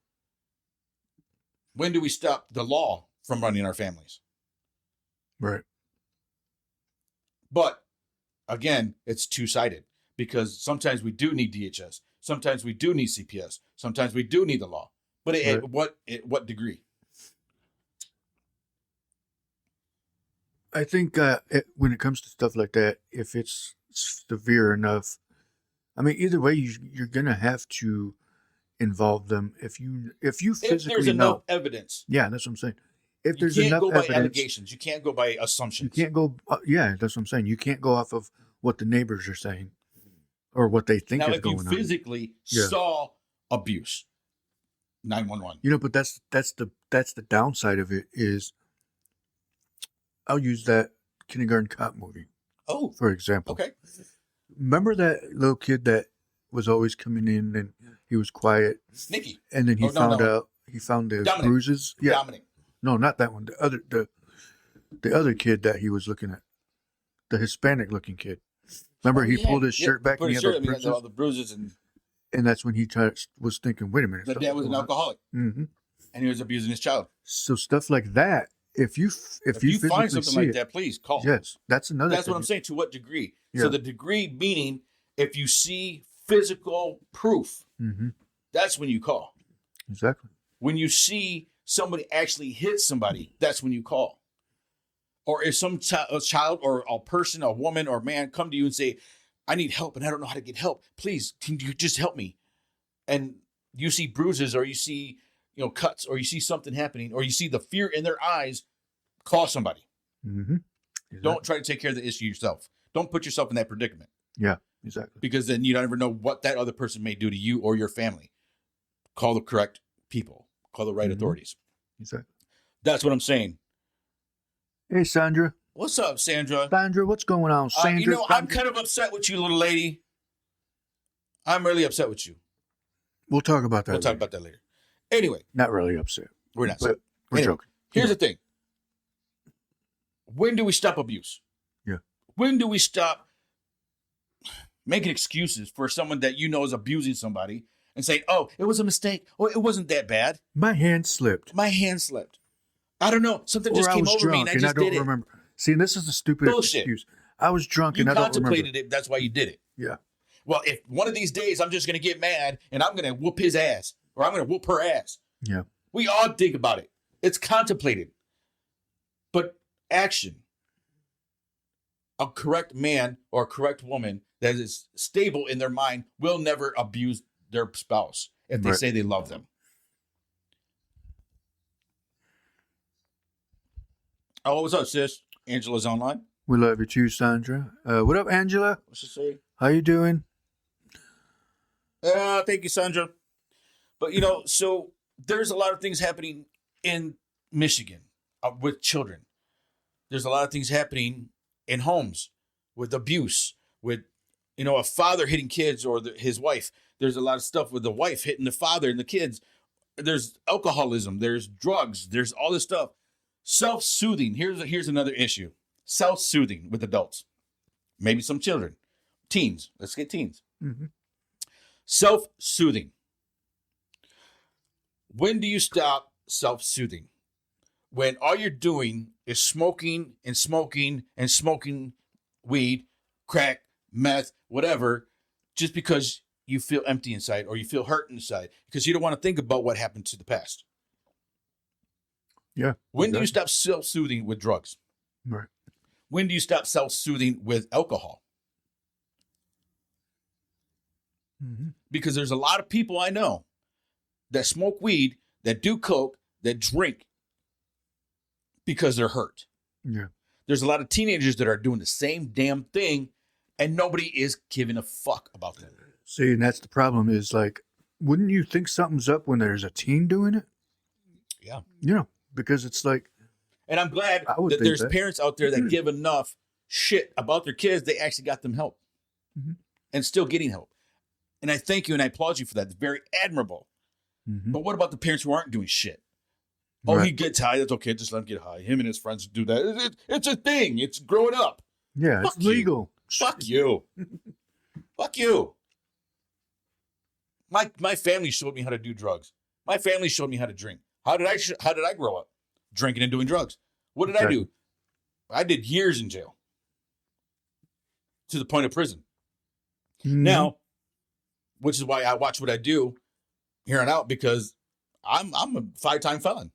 When do we stop the law from running our families? Right. But again, it's two-sided, because sometimes we do need DHS. Sometimes we do need CPS. Sometimes we do need the law. But at what degree? I think when it comes to stuff like that, if it's severe enough, I mean, either way, you're gonna have to involve them if you physically If there's enough know. evidence. Yeah, that's what I'm saying. If You there's can't enough go by evidence, allegations. You can't go by assumptions. you can't go. Yeah, that's what I'm saying. You can't go off of what the neighbors are saying or what they think Now, is if you going on. physically Yeah. saw abuse, 911. You know, but that's the downside of it is. I'll use that kindergarten cop movie, Oh, for example. okay. Remember that little kid that was always coming in and he was quiet, Nikki. and then he Oh, no, found no. out he found the Dominic. bruises. Yeah, Dominic. no, not that one. The other kid that he was looking at, the Hispanic looking kid. Remember, he pulled his shirt back and he had those bruises, all the bruises, and and that's when he was thinking, "Wait a minute." the dad was an alcoholic, Mm-hmm. and he was abusing his child. So stuff like that. If you If you find physically something see like it, that, please call. yes, that's another. That's what I'm saying. To what degree? Yeah. So the degree meaning, if you see physical proof, Mm-hmm. that's when you call. Exactly. When you see somebody actually hit somebody, that's when you call. Or if some a child or a person, a woman or man come to you and say, I need help and I don't know how to get help. Please, can you just help me? And you see bruises, or you see, cuts, or you see something happening, or you see the fear in their eyes, call somebody. Mm-hmm. Exactly. Don't try to take care of the issue yourself. Don't put yourself in that predicament, Yeah, exactly. because then you don't ever know what that other person may do to you or your family. Call the correct people. Call the right Mhm. authorities. Exactly. That's what I'm saying. Hey, Sandra. What's up, Sandra? Sandra, what's going on, Sandra? I'm kind of upset with you, little lady. I'm really upset with you. We'll talk about that. We'll talk about that later. Anyway, Not really upset. we're not. But we're Anyway, joking. Here's the thing. When do we stop abuse? Yeah. When do we stop making excuses for someone that you know is abusing somebody and say, oh, it was a mistake. Oh, it wasn't that bad. My hand slipped. My hand slipped. I don't know. Something just Or I came was over me and drunk I and just I don't did it. remember. See, this is the stupidest Bullshit. excuse. I was drunk You and I don't remember. contemplated it. That's why you did it. Yeah. Well, if one of these days I'm just going to get mad and I'm going to whoop his ass, or I'm going to whoop her ass. Yeah. We all think about it. It's contemplated. But action. A correct man or a correct woman that is stable in their mind will never abuse their spouse if they Right. say they love them. Oh, what's up, sis? Angela's online. We love you too, Sandra. What up, Angela? What's she say? How you doing? Thank you, Sandra. But, so there's a lot of things happening in Michigan with children. There's a lot of things happening in homes with abuse, with, a father hitting kids or his wife. There's a lot of stuff with the wife hitting the father and the kids. There's alcoholism. There's drugs. There's all this stuff. Self-soothing. Here's another issue. Self-soothing with adults. Maybe some children. Teens. Let's get teens. Mm-hmm. Self-soothing. When do you stop self-soothing? When all you're doing is smoking and smoking and smoking weed, crack, meth, whatever, just because you feel empty inside or you feel hurt inside because you don't want to think about what happened to the past. Yeah. When do you stop self-soothing with drugs? Right. When do you stop self-soothing with alcohol? Mm-hmm. Because there's a lot of people I know that smoke weed, that do coke, that drink because they're hurt. Yeah. There's a lot of teenagers that are doing the same damn thing and nobody is giving a fuck about them. See, and that's the problem is like, wouldn't you think something's up when there's a teen doing it? Yeah. Because it's like, And I'm glad I would that think there's that. parents out there that give enough shit about their kids, they actually got them help. Mhm. And still getting help. And I thank you and I applaud you for that. It's very admirable. Mhm. But what about the parents who aren't doing shit? Oh, Right. he gets high. That's okay. Just let him get high. Him and his friends do that. It's a thing. It's growing up. Yeah, it's Fuck you. legal. Fuck you. Fuck you. My family showed me how to do drugs. My family showed me how to drink. How did I grow up? Drinking and doing drugs. What did I do? I did years in jail. To the point of prison. Mhm. Now, which is why I watch what I do here on out, because I'm a 5-time felon.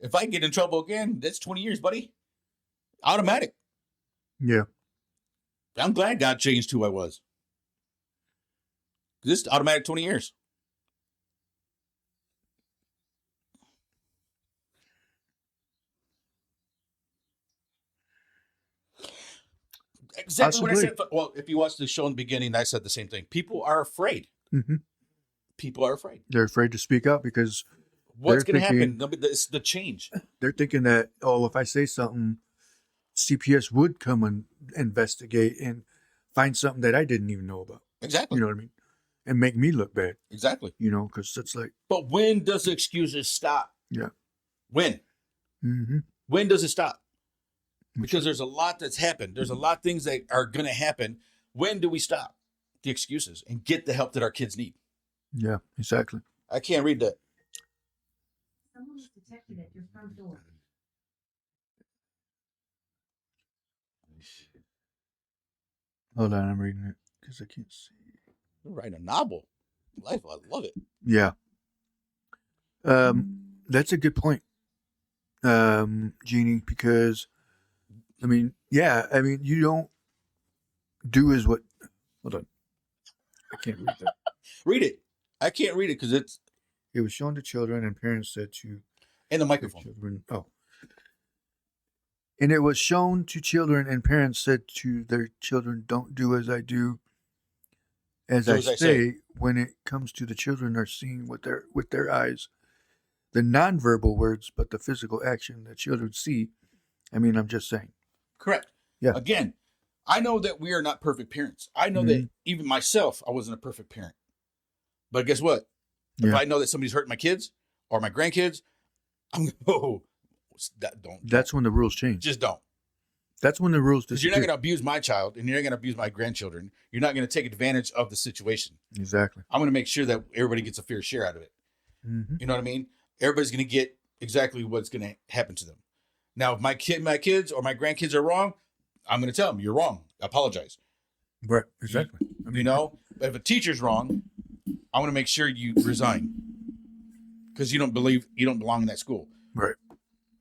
If I get in trouble again, that's 20 years, buddy. Automatic. Yeah. I'm glad God changed who I was. This is automatic 20 years. Exactly what I Possibly. said. Well, if you watched the show in the beginning, I said the same thing. People are afraid. Mhm. People are afraid. They're afraid to speak up because What's They're going to thinking- happen? It's the change. they're thinking that, oh, if I say something, CPS would come and investigate and find something that I didn't even know about. Exactly. You know what I mean? And make me look bad, Exactly. you know, because it's like, But when does the excuses stop? yeah. When? Mm-hmm. When does it stop? Because there's a lot that's happened. There's a lot of things that are going to happen. When do we stop the excuses and get the help that our kids need? Yeah, exactly. I can't read that. Someone was detected at your front door. Hold on, I'm reading it because I can't see. You're writing a novel. Life, I love it. Yeah. That's a good point, Jeannie, because, I mean, you don't do as what, hold on. I can't read that. Read it. I can't read it because it's It was shown to children and parents said to in the their microphone. children, and it was shown to children and parents said to their children, don't do as I do, as Do I as I say. say. When it comes to the children are seeing with their eyes, the nonverbal words, but the physical action that children see. I mean, I'm just saying. Correct. Yeah. Again, I know that we are not perfect parents. I know that even myself, I wasn't a perfect parent. But guess what? If Yeah. I know that somebody's hurting my kids or my grandkids, I'm going to go, don't. That's when the rules change. Just don't. That's when the rules Because you're not disappear. going to abuse my child and you're not going to abuse my grandchildren. You're not going to take advantage of the situation. Exactly. I'm going to make sure that everybody gets a fair share out of it. Mm-hmm. You know what I mean? Everybody's going to get exactly what's going to happen to them. Now, if my kids or my grandkids are wrong, I'm going to tell them, you're wrong. Apologize. Right. Exactly. I mean, You know, if a teacher's wrong, I want to make sure you resign because you don't belong in that school. Right.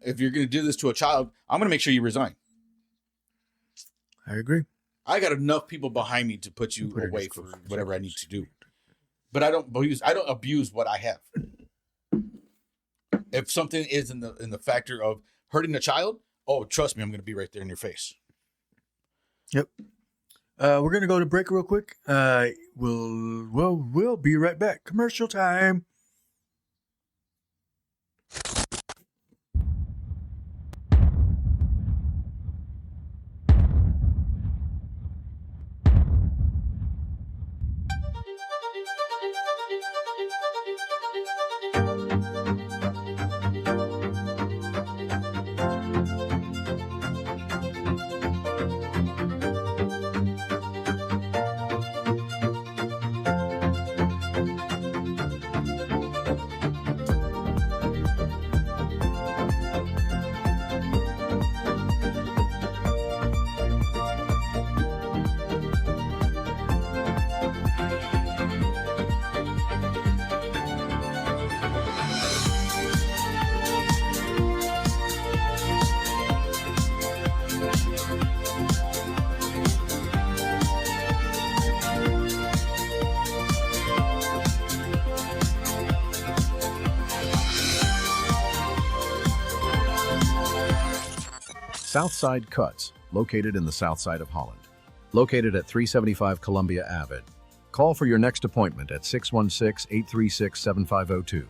If you're going to do this to a child, I'm going to make sure you resign. I agree. I got enough people behind me to put you Put it away as for close as whatever I can need to see. do. But I don't abuse what I have. If something is in the factor of hurting a child, oh, trust me, I'm going to be right there in your face. Yep. We're gonna go to break real quick. We'll be right back. Commercial time. Southside Cuts, located in the south side of Holland. Located at 375 Columbia Ave. Call for your next appointment at 616-836-7502.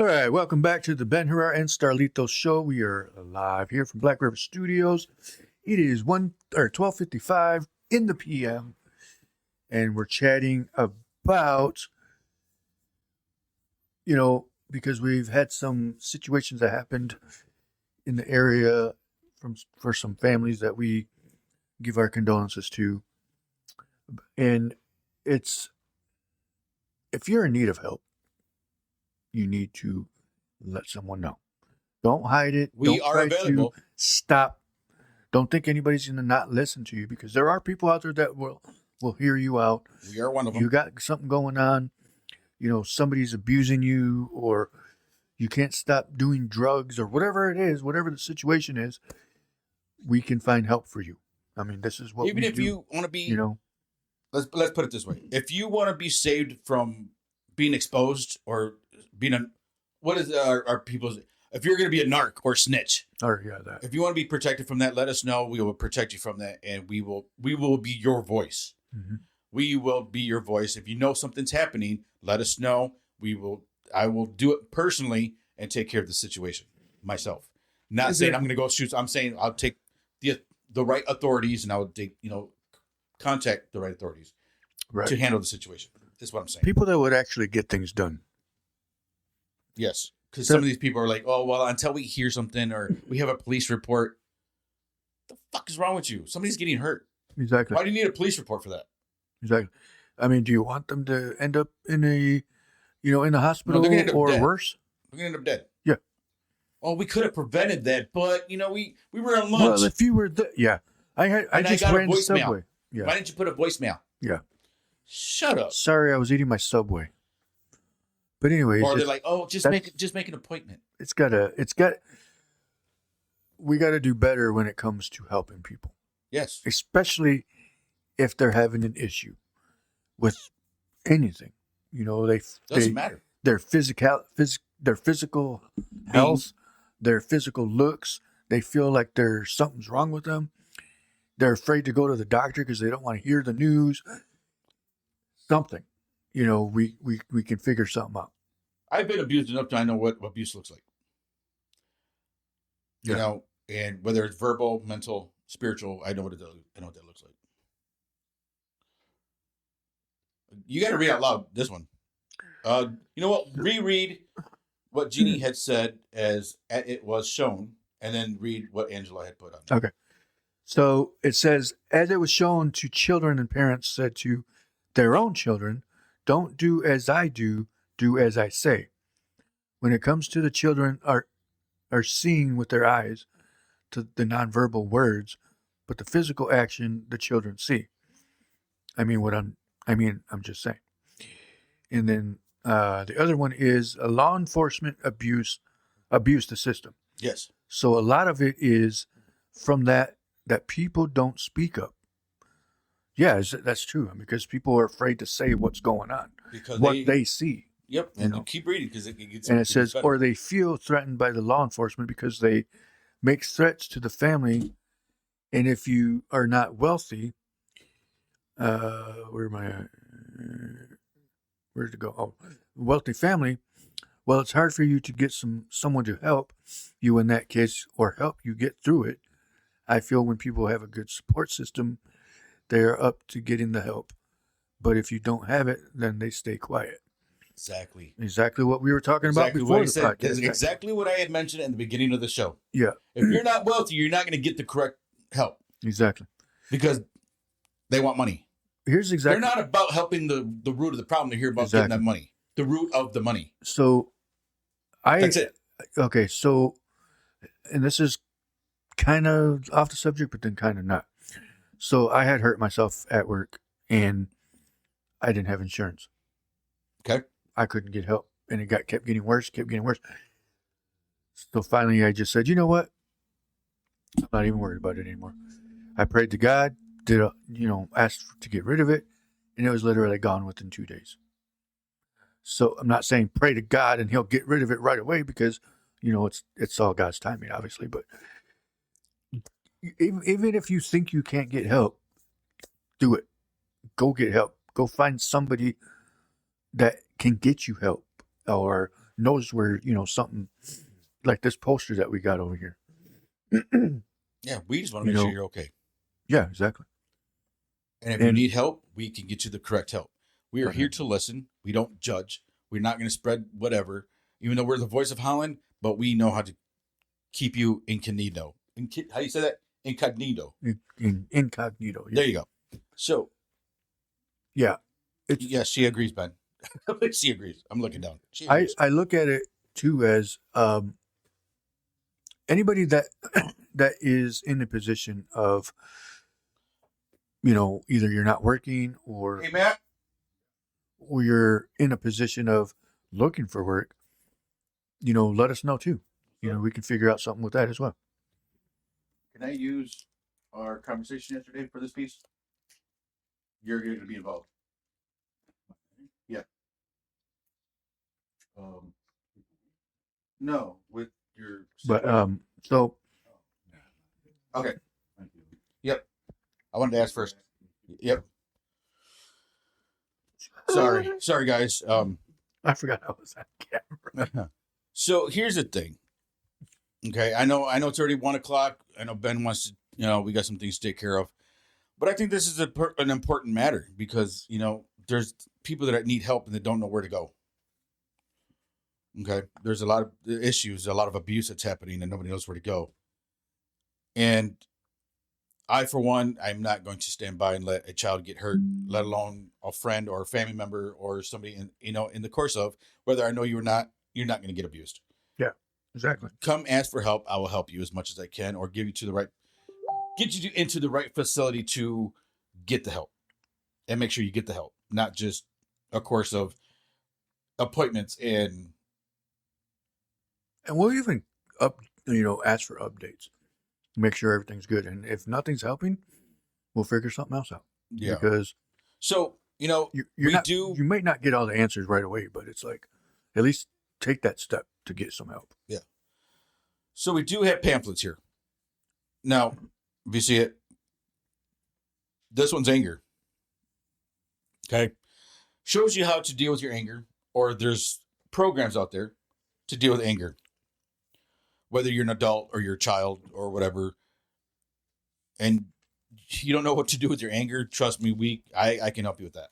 All right, welcome back to the Ben Herrera and Starlito show. We are live here from Black River Studios. It is 12:55 in the PM, and we're chatting about, because we've had some situations that happened in the area for some families that we give our condolences to. And it's, if you're in need of help, you need to let someone know. Don't hide it. We Don't are try available. to stop. Don't think anybody's going to not listen to you, because there are people out there that will hear you out. We are one of them. You got something going on. Somebody's abusing you, or you can't stop doing drugs, or whatever it is, whatever the situation is, we can find help for you. I mean, this is what Even we if do, you want to be, you know. let's put it this way: if you want to be saved from being exposed or being what is our people's? If you're going to be a narc or snitch, Or yeah, that. if you want to be protected from that, let us know. We will protect you from that, and we will be your voice. Mm-hmm. We will be your voice. If you know something's happening, let us know. I will do it personally and take care of the situation myself. Not saying I'm going to go shoot. I'm saying I'll take the right authorities, and I will take contact the right authorities to handle the situation. That's what I'm saying. People that would actually get things done. Yes, because some of these people are like, oh well, until we hear something or we have a police report. The fuck is wrong with you? Somebody's getting hurt. Exactly. Why do you need a police report for that? Exactly. I mean, do you want them to end up in in the hospital they're gonna end up or dead. worse? We're gonna end up dead. Yeah. Oh, we could have prevented that, but we were on lunch. Well, if you were I just got a ran the voicemail. Subway. Yeah. Why didn't you put a voicemail? Yeah. Shut up. Sorry, I was eating my Subway. But anyway, Or they're like, oh, just make an appointment. We got to do better when it comes to helping people, Yes. especially if they're having an issue with anything. Doesn't matter. Their physical health, their physical looks. They feel like something's wrong with them. They're afraid to go to the doctor because they don't want to hear the news. Something, we can figure something out. I've been abused enough to know what abuse looks like. Yeah. And whether it's verbal, mental, spiritual, I know what that looks like. You got to read out loud this one. You know what? Reread what Jeannie had said as it was shown, and then read what Angela had put on. Okay. So it says, as it was shown to children, and parents said to their own children, don't do as I do as I say. When it comes to the children are seeing with their eyes to the nonverbal words, but the physical action the children see. I'm just saying. And then the other one is a law enforcement abuse the system. Yes. So a lot of it is from that people don't speak up. Yeah, that's true, because people are afraid to say what's going on, Because they see. Yep, and you keep reading because it gets. And it says, or they feel threatened by the law enforcement because they make threats to the family, and if you are not wealthy, where did it go? Oh, wealthy family. Well, it's hard for you to get someone to help you in that case, or help you get through it. I feel when people have a good support system, they are up to getting the help. But if you don't have it, then they stay quiet. Exactly what we were talking about before the podcast. That's exactly what I had mentioned in the beginning of the show. Yeah. If you're not wealthy, you're not going to get the correct help. Exactly. Because they want money. Here's exactly. They're not about helping the root of the problem. They're here about getting that money. The root of the money. So, that's it. Okay, so, and this is kind of off the subject, but then kind of not. So I had hurt myself at work, and I didn't have insurance. Okay. I couldn't get help, and it kept getting worse. So finally, I just said, you know what? I'm not even worried about it anymore. I prayed to God, asked to get rid of it, and it was literally gone within 2 days. So I'm not saying pray to God and He'll get rid of it right away, because it's all God's timing, obviously. But even if you think you can't get help, do it. Go get help. Go find somebody that can get you help, or knows where, something like this poster that we got over here. Yeah, we just want to You make sure know- you're okay. Yeah, exactly. And if you And- need help, we can get you the correct help. We are Okay. here to listen. We don't judge. We're not going to spread whatever, even though we're the voice of Holland, but we know how to keep you incognito. How do you say that? Incognito. Incognito. Yeah. There you go. So, Yeah. yes, she agrees, Ben. She agrees. I'm looking down. She I, agrees. I look at it too as anybody that that is in a position of, either you're not working or Hey, Matt. you're in a position of looking for work, let us know too. We can figure out something with that as well. Can I use our conversation yesterday for this piece? You're going to be involved. Yeah. No, with your. But so Okay. Yep. I wanted to ask first. Yep. Sorry, guys. I forgot I was on camera. So here's the thing. Okay, I know it's already 1:00. I know Ben wants to. We got some things to take care of, but I think this is an important matter because there's people that need help and they don't know where to go. Okay, there's a lot of issues, a lot of abuse that's happening, and nobody knows where to go. And I, for one, I'm not going to stand by and let a child get hurt, let alone a friend or a family member or somebody in the course of whether I know you or not. You're not going to get abused. Exactly. Come ask for help. I will help you as much as I can, or get you into the right facility to get the help, and make sure you get the help, not just a course of appointments and. And we'll even ask for updates, make sure everything's good, and if nothing's helping, we'll figure something else out. Yeah. Because So you might not get all the answers right away, but it's like at least take that step to get some help. So we do have pamphlets here. Now, if you see it, this one's anger. Okay. Shows you how to deal with your anger, or there's programs out there to deal with anger. Whether you're an adult or you're a child or whatever, and you don't know what to do with your anger, trust me, I can help you with that.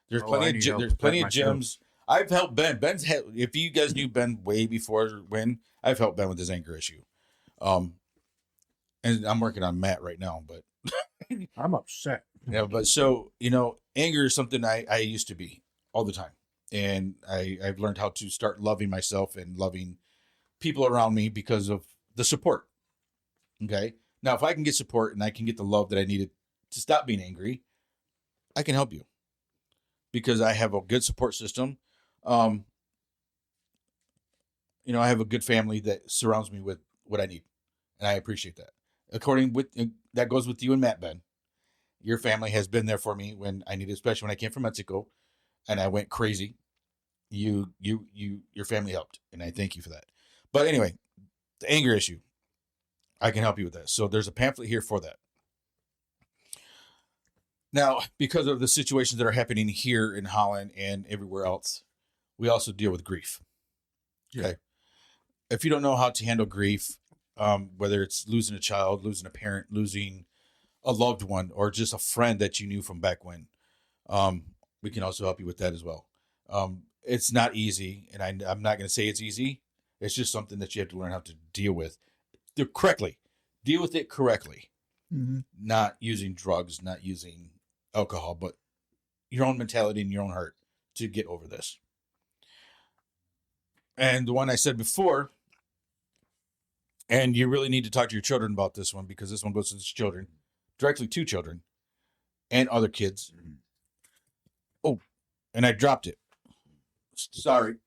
There's I plenty need of help there's with plenty that of gyms. I've helped Ben. If you guys knew Ben way before when, I've helped Ben with his anger issue. And I'm working on Matt right now, but I'm upset. yeah, but so, anger is something I used to be all the time. And I've learned how to start loving myself and loving people around me because of the support. Okay. Now, if I can get support and I can get the love that I needed to stop being angry, I can help you because I have a good support system. I have a good family that surrounds me with what I need, and I appreciate that. That goes with you and Matt, Ben. Your family has been there for me when I needed, especially when I came from Mexico and I went crazy. Your family helped, and I thank you for that. But anyway, the anger issue, I can help you with that. So there's a pamphlet here for that. Now, because of the situations that are happening here in Holland and everywhere else, we also deal with grief. Okay. If you don't know how to handle grief, whether it's losing a child, losing a parent, losing a loved one, or just a friend that you knew from back when, we can also help you with that as well. It's not easy, and I'm not going to say it's easy. It's just something that you have to learn how to deal with correctly. Deal with it correctly. Mm-hmm. Not using drugs, not using alcohol, but your own mentality and your own heart to get over this. And the one I said before, and you really need to talk to your children about this one because this one goes to the children, directly to children and other kids. Oh, and I dropped it. Sorry.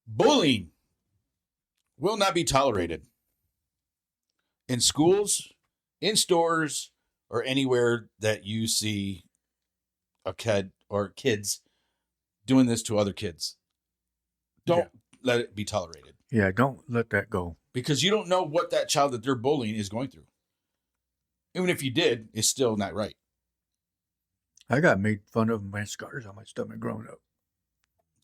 Bullying will not be tolerated in schools, in stores, or anywhere that you see a kid or kids doing this to other kids. Don't let it be tolerated. Yeah, don't let that go. Because you don't know what that child that they're bullying is going through. Even if you did, it's still not right. I got made fun of my scars on my stomach growing up.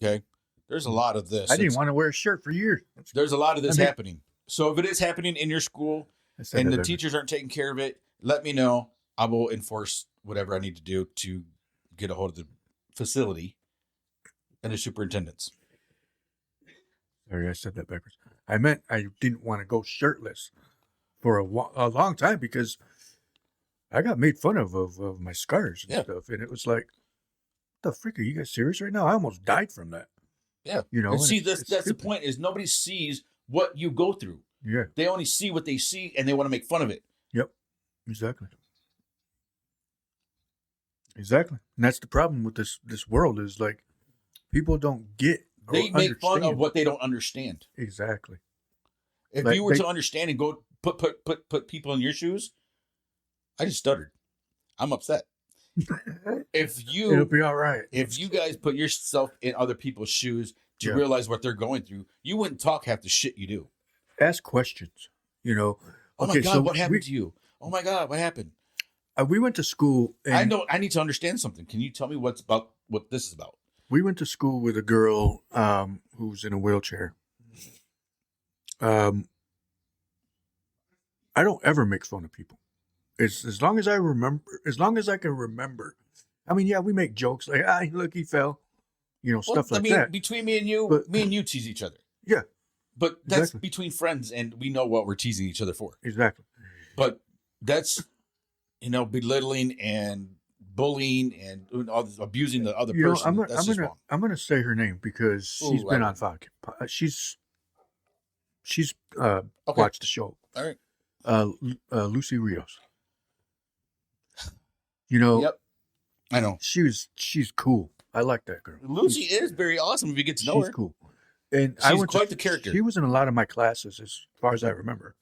Okay. There's a lot of this. I didn't want to wear a shirt for years. There's a lot of this I mean- happening. So if it is happening in your school I said and that the every- teachers aren't taking care of it, let me know. I will enforce whatever I need to do to get a hold of the facility and the superintendents. Sorry, I said that backwards. I meant I didn't want to go shirtless for a long time because I got made fun of my scars and Yeah. stuff. And it was like, what the frick, are you guys serious right now? I almost died from that. Yeah. You know, And and see, it's that's the stupid. point is nobody sees what you go through. Yeah, They only see what they see and they want to make fun of it. exactly. Exactly. And that's the problem with this world is like people don't get or They make fun of understand. what they don't understand. Exactly. If Like, you were they- to understand and go put people in your shoes, I just stuttered. I'm upset. If It'll you be all right. if you guys put yourself in other people's shoes to Yeah. realize what they're going through, you wouldn't talk half the shit you do. Ask questions, you know. Oh my God, what happened to you? Oh my God, what happened? we went to school and I know I need to understand something. Can you tell me what this is about? we went to school with a girl who's in a wheelchair. I don't ever make fun of people. It's as long as I remember, as long as I can remember. I mean, yeah, we make jokes like, look, he fell, you know, stuff like that. Between me and you, But- me and you tease each other. Yeah, But that's Exactly. between friends and we know what we're teasing each other for. exactly. But that's, belittling and bullying and abusing the other You know, person. That's just wrong. I'm gonna say her name because she's Ooh, been I- on Fox. She's Okay. watched the show. All right. Lucy Rios. You know, Yep. I know. she's cool. I like that girl. Lucy is very awesome if you get to know She's her. cool. And I She's went quite the character. She was in a lot of my classes, as far as I remember.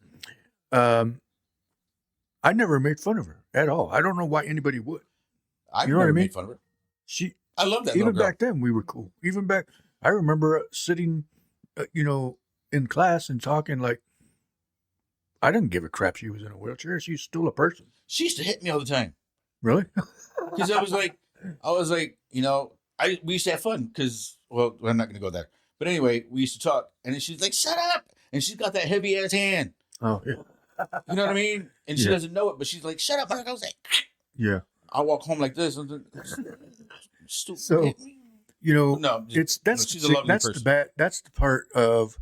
I never made fun of her at all. I don't know why anybody would. I've You know what I never mean? made fun of her. She I love that even little girl. back then we were cool. Even back, I remember sitting, in class and talking like. I didn't give a crap. She was in a wheelchair. She's still a person. She used to hit me all the time Really? because I was like, we used to have fun because, well, I'm not going to go there. But anyway, we used to talk, and then she's like, "Shut up!" And she's got that heavy ass hand. Oh yeah. You know what I mean? And she Yeah. doesn't know it, but she's like, "Shut up!" I was like, Yeah. I walk home like this. And then, stupid. So, hit me. No, No, she's a see, lovely that's person. that's the part of,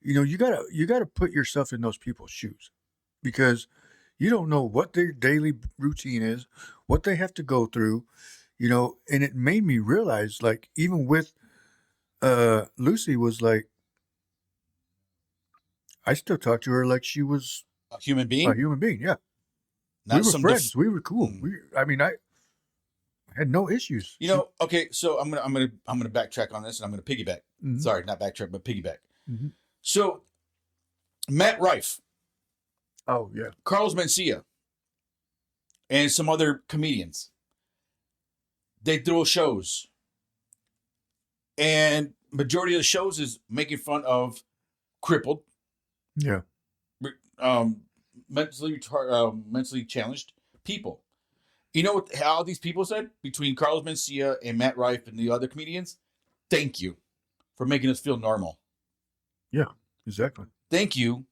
you gotta put yourself in those people's shoes, because you don't know what their daily routine is, what they have to go through, and it made me realize, like, even with Lucy was like, I still talk to her like she was A human being, a human being. Yeah, not we were some friends. We were cool. I had no issues. Okay, so I'm gonna backtrack on this, and I'm gonna piggyback. Mhm. Sorry, not backtrack, but piggyback. Mhm. So, Matt Rife, Oh yeah. Carlos Mencia, and some other comedians, they throw shows, and majority of the shows is making fun of crippled, Yeah. mentally challenged people. You know what? How these people said between Carlos Mencia and Matt Rife and the other comedians? Thank you for making us feel normal. Yeah. Exactly. Thank you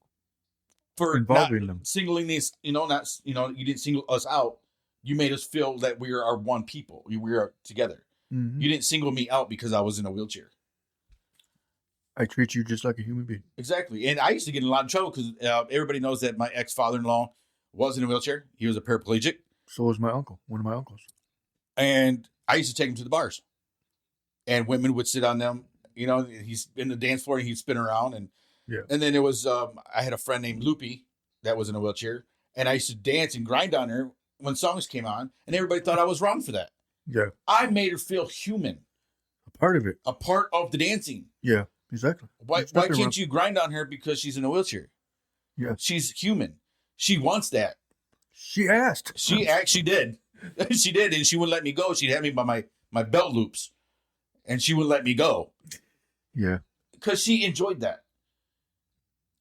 for Involving not them. singling these. You didn't single us out. You made us feel that we are one people. We are together. Mhm. You didn't single me out because I was in a wheelchair. I treat you just like a human being. Exactly. And I used to get in a lot of trouble because everybody knows that my ex-father-in-law was in a wheelchair. He was a paraplegic. So was my uncle, one of my uncles. And I used to take him to the bars. And women would sit on them. He's in the dance floor and he'd spin around. And Yeah. and then it was, I had a friend named Loopy that was in a wheelchair. And I used to dance and grind on her when songs came on. And everybody thought I was wrong for that. Yeah. I made her feel human, A part of it. a part of the dancing. Yeah. Exactly. Why There's nothing can't you grind on her because she's in a wheelchair? Yeah. She's human. She wants that. She asked. She actually did. She did, and she wouldn't let me go. She'd have me by my belt loops, and she wouldn't let me go Yeah. because she enjoyed that.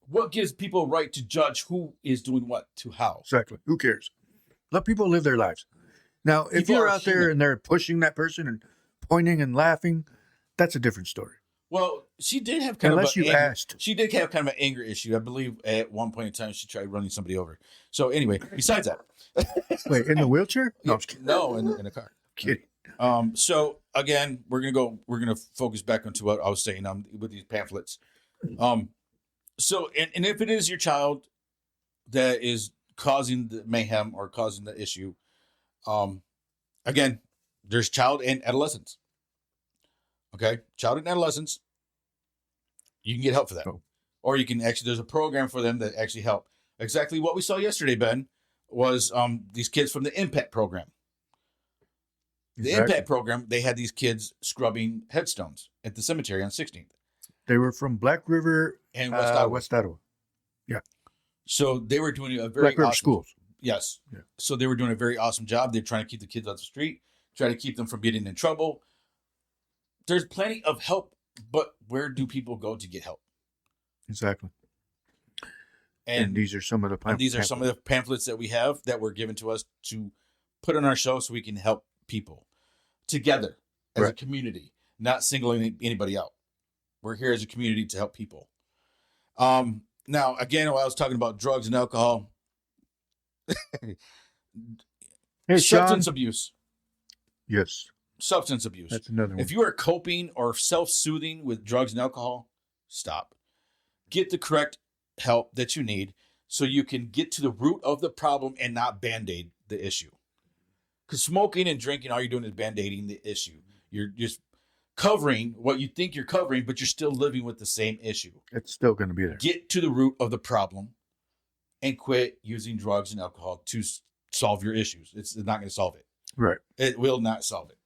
What gives people a right to judge who is doing what to how? Exactly. Who cares? Let people live their lives. Now, if People you're are out there human. and they're pushing that person and pointing and laughing, that's a different story. Well, she did have kind Unless of you asked. She did have kind of an anger issue. I believe at one point in time she tried running somebody over. So anyway, besides that, Wait, in the wheelchair? No, I'm just kidding. no, in a car. Kidding. So again, we're gonna focus back onto what I was saying with these pamphlets. So and if it is your child that is causing the mayhem or causing the issue, again, there's child and adolescence. Okay, child and adolescence, you can get help for that, or you can actually. There's a program for them that actually help. Exactly what we saw yesterday, Ben, was these kids from the Impact program. The Impact program, they had these kids scrubbing headstones at the cemetery on 16th. They were from Black River And West Ottawa. Yeah. So they were doing a very Black River awesome, schools. Yes. Yeah. So they were doing a very awesome job. They're trying to keep the kids off the street, try to keep them from getting in trouble. There's plenty of help, but where do people go to get help? Exactly. And these are some of the and these are some of the pamphlets that we have that were given to us to put on our show so we can help people together as a community, not singling anybody out. We're here as a community to help people. Now, again, while I was talking about drugs and alcohol, Hey, substance Sean. abuse. Yes. Substance abuse. That's another one. If you are coping or self-soothing with drugs and alcohol, stop. Get the correct help that you need so you can get to the root of the problem and not band-aid the issue. Because smoking and drinking, all you're doing is band-aiding the issue. You're just covering what you think you're covering, but you're still living with the same issue. It's still going to be there. Get to the root of the problem and quit using drugs and alcohol to solve your issues. It's not going to solve it. Right. It will not solve it.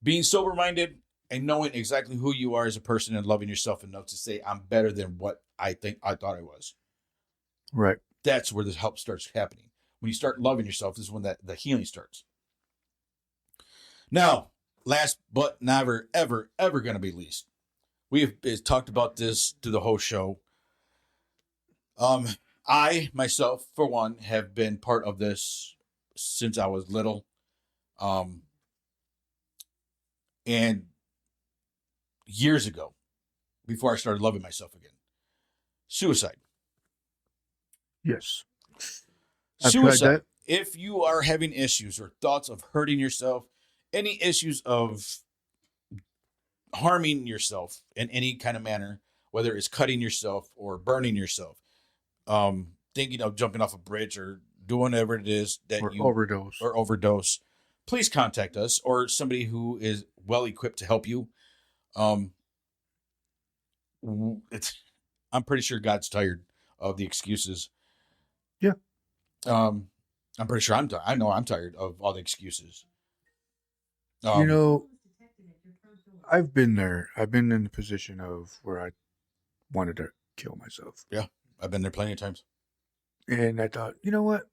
Being sober-minded and knowing exactly who you are as a person and loving yourself enough to say, I'm better than what I thought I was. Right. That's where the help starts happening. When you start loving yourself, this is when the healing starts. Now, last but never, ever, ever going to be least, we have talked about this through the whole show. I, myself, for one, have been part of this since I was little. And years ago, before I started loving myself again, suicide. Yes. I've tried Suicide. that. If you are having issues or thoughts of hurting yourself, any issues of harming yourself in any kind of manner, whether it's cutting yourself or burning yourself, thinking of jumping off a bridge or doing whatever it is that Or you overdose. Please contact us or somebody who is well equipped to help you. I'm pretty sure God's tired of the excuses. Yeah. I'm pretty sure I know I'm tired of all the excuses. You know, I've been there. I've been in the position of where I wanted to kill myself. Yeah, I've been there plenty of times. And I thought, you know what?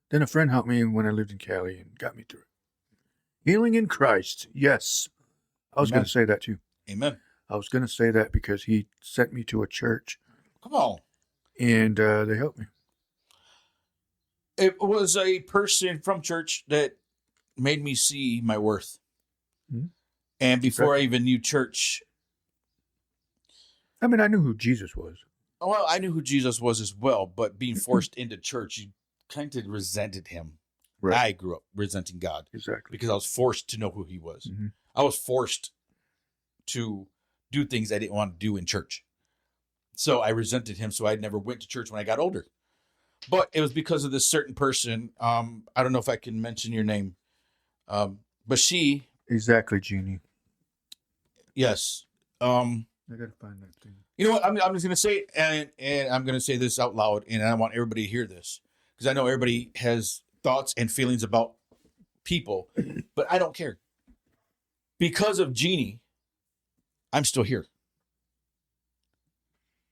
Then a friend helped me when I lived in Cali and got me through it. Healing in Christ. Yes. I was going to say that too. Amen. I was going to say that because he sent me to a church. Come on. And they helped me. It was a person from church that made me see my worth. Mm-hmm. And before I even knew church, I mean, I knew who Jesus was. well, I knew who Jesus was as well, but being forced into church, you kind of resented him. Right. I grew up resenting God. Exactly. Because I was forced to know who he was. Mm-hmm. I was forced to do things I didn't want to do in church. So I resented him, so I never went to church when I got older. But it was because of this certain person. I don't know if I can mention your name. But she... Exactly, Jeannie. Yes. I got to find that thing. You know what? I'm just going to say it, and I'm going to say this out loud, and I want everybody to hear this. Because I know everybody has thoughts and feelings about people, but I don't care. Because of Jeannie, I'm still here.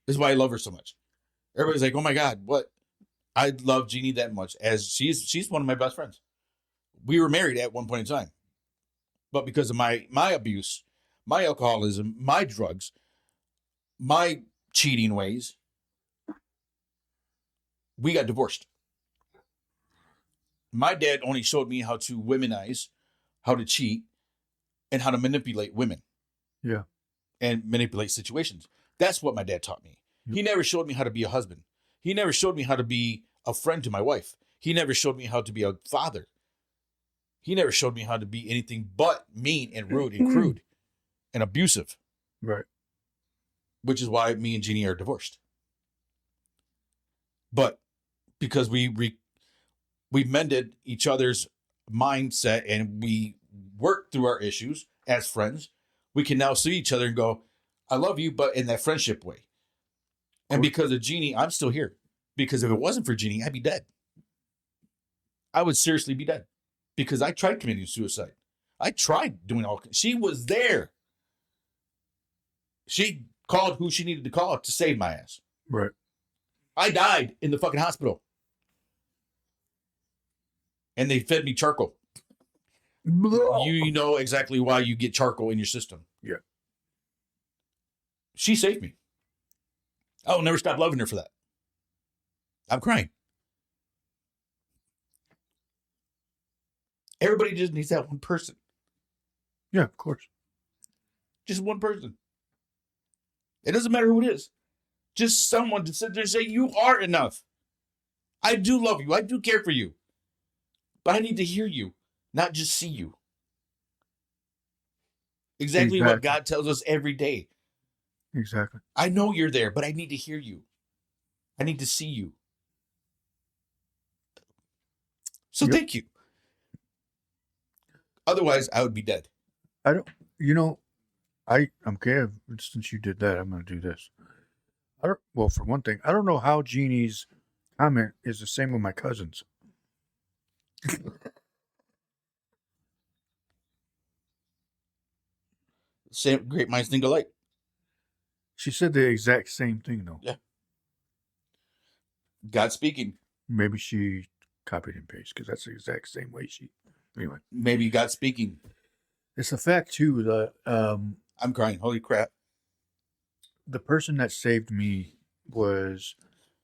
This is why I love her so much. Everybody's like, oh my God, what? I love Jeannie that much, as she's one of my best friends. We were married at one point in time. But because of my abuse, my alcoholism, my drugs, my cheating ways, we got divorced. My dad only showed me how to womanize, how to cheat, and how to manipulate women. Yeah. And manipulate situations. That's what my dad taught me. Yep. He never showed me how to be a husband. He never showed me how to be a friend to my wife. He never showed me how to be a father. He never showed me how to be anything but mean and rude and crude and abusive. Right. Which is why me and Jeannie are divorced. But because we mended each other's mindset and we worked through our issues as friends, we can now see each other and go, I love you, but in that friendship way. And because of Jeannie, I'm still here. Because if it wasn't for Jeannie, I'd be dead. I would seriously be dead. Because I tried committing suicide. I tried doing all. She was there. She called who she needed to call to save my ass. Right. I died in the fucking hospital. And they fed me charcoal. You know exactly why you get charcoal in your system. Yeah. She saved me. I will never stop loving her for that. I'm crying. Everybody just needs that one person. Yeah, of course. Just one person. It doesn't matter who it is. Just someone to sit there and say, you are enough. I do love you. I do care for you. But I need to hear you, not just see you. Exactly what God tells us every day. Exactly. I know you're there, but I need to hear you. I need to see you. So thank you. Otherwise, I would be dead. I don't, you know, I'm okay. Since you did that, I'm going to do this. Well, for one thing, I don't know how Jeannie's comment is the same with my cousins. Same, great minds think alike. She said the exact same thing, though. Yeah. God speaking. Maybe she copied and pasted because that's the exact same way she. Anyway. Maybe God speaking. It's a fact, too, that I'm crying. Holy crap. the person that saved me was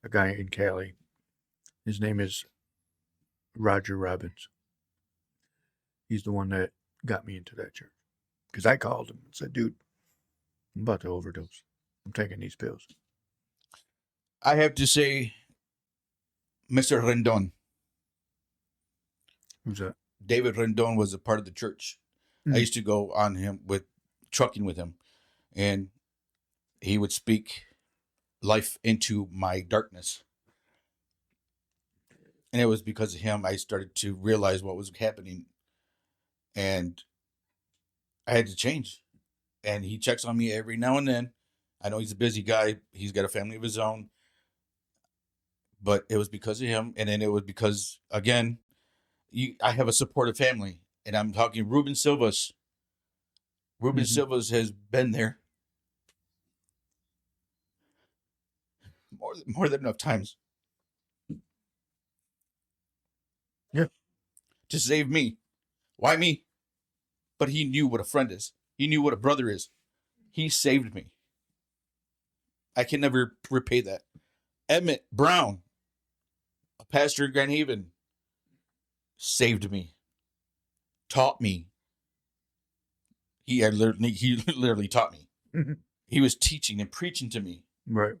a guy in Cali. His name is Roger Robbins. He's the one that got me into that church. Because I called him and said, dude, I'm about to overdose. I'm taking these pills. I have to say, Mr. Rendon. Who's that? David Rendon was a part of the church. I used to go on him with trucking with him, and he would speak life into my darkness. And it was because of him I started to realize what was happening, and I had to change. And he checks on me every now and then. I know he's a busy guy. He's got a family of his own. But it was because of him. And then it was because, again, I have a supportive family. And I'm talking Ruben Silvas. Ruben Silvas has been there more than enough times. Yeah. To save me. Why me? But he knew what a friend is. He knew what a brother is. He saved me. I can never repay that. Emmett Brown, a pastor in Grand Haven, saved me. Taught me. He literally taught me. Mm-hmm. He was teaching and preaching to me. Right.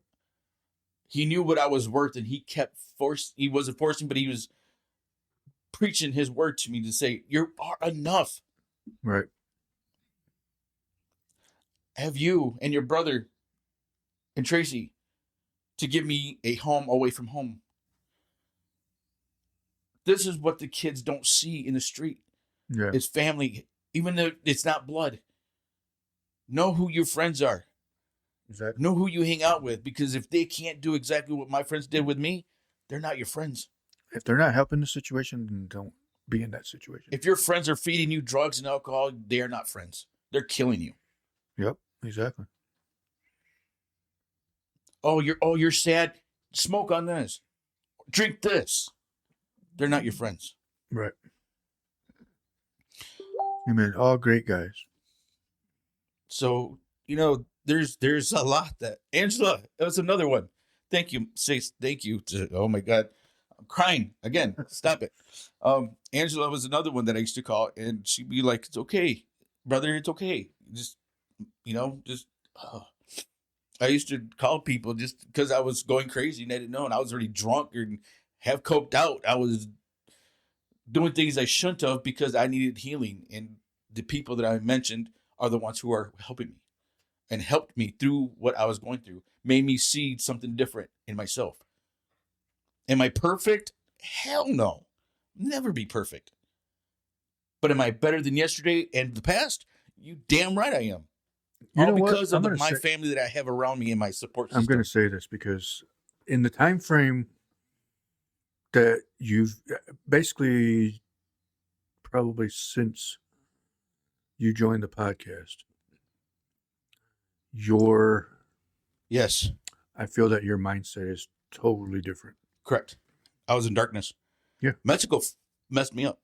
He knew what I was worth, and he he wasn't forcing, but he was preaching his word to me to say, you are enough. Right. Have you and your brother and Tracy to give me a home away from home. This is what the kids don't see in the street. Yeah. It's family, even though it's not blood. Know who your friends are. Exactly. Know who you hang out with, because if they can't do exactly what my friends did with me, they're not your friends. If they're not helping the situation, then don't be in that situation. If your friends are feeding you drugs and alcohol, they are not friends. They're killing you. Yep, exactly. Oh, you're sad. Smoke on this. Drink this. They're not your friends. Right. I mean, all great guys. So, there's a lot that Angela, that was another one. Thank you. Say thank you to, oh my God. I'm crying again. Stop it. Angela was another one that I used to call, and she'd be like, it's okay. brother, it's okay. Just, just. I used to call people just because I was going crazy and they didn't know, and I was already drunk and have coped out. I was doing things I shouldn't have because I needed healing, and the people that I mentioned are the ones who are helping me and helped me through what I was going through, made me see something different in myself. Am I perfect? Hell no. Never be perfect. But am I better than yesterday and the past? You damn right I am. You All know what? because of my family that I have around me and my support system. I'm going to say this because in the time frame that you've basically probably since you joined the podcast, Yes, I feel that your mindset is totally different. correct. I was in darkness. Yeah. Mexico messed me up.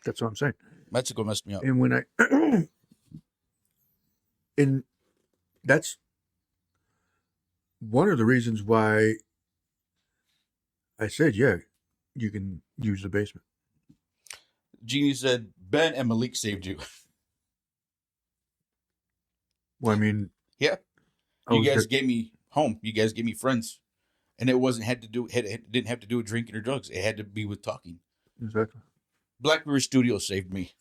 That's what I'm saying. Mexico messed me up. And when and that's one of the reasons why I said, yeah, you can use the basement. Jeannie said, Ben and Malik saved you. Well, I mean, Yeah. You guys gave me home. You guys gave me friends. And it didn't have to do with drinking or drugs. It had to be with talking. Exactly. Black River Studios saved me.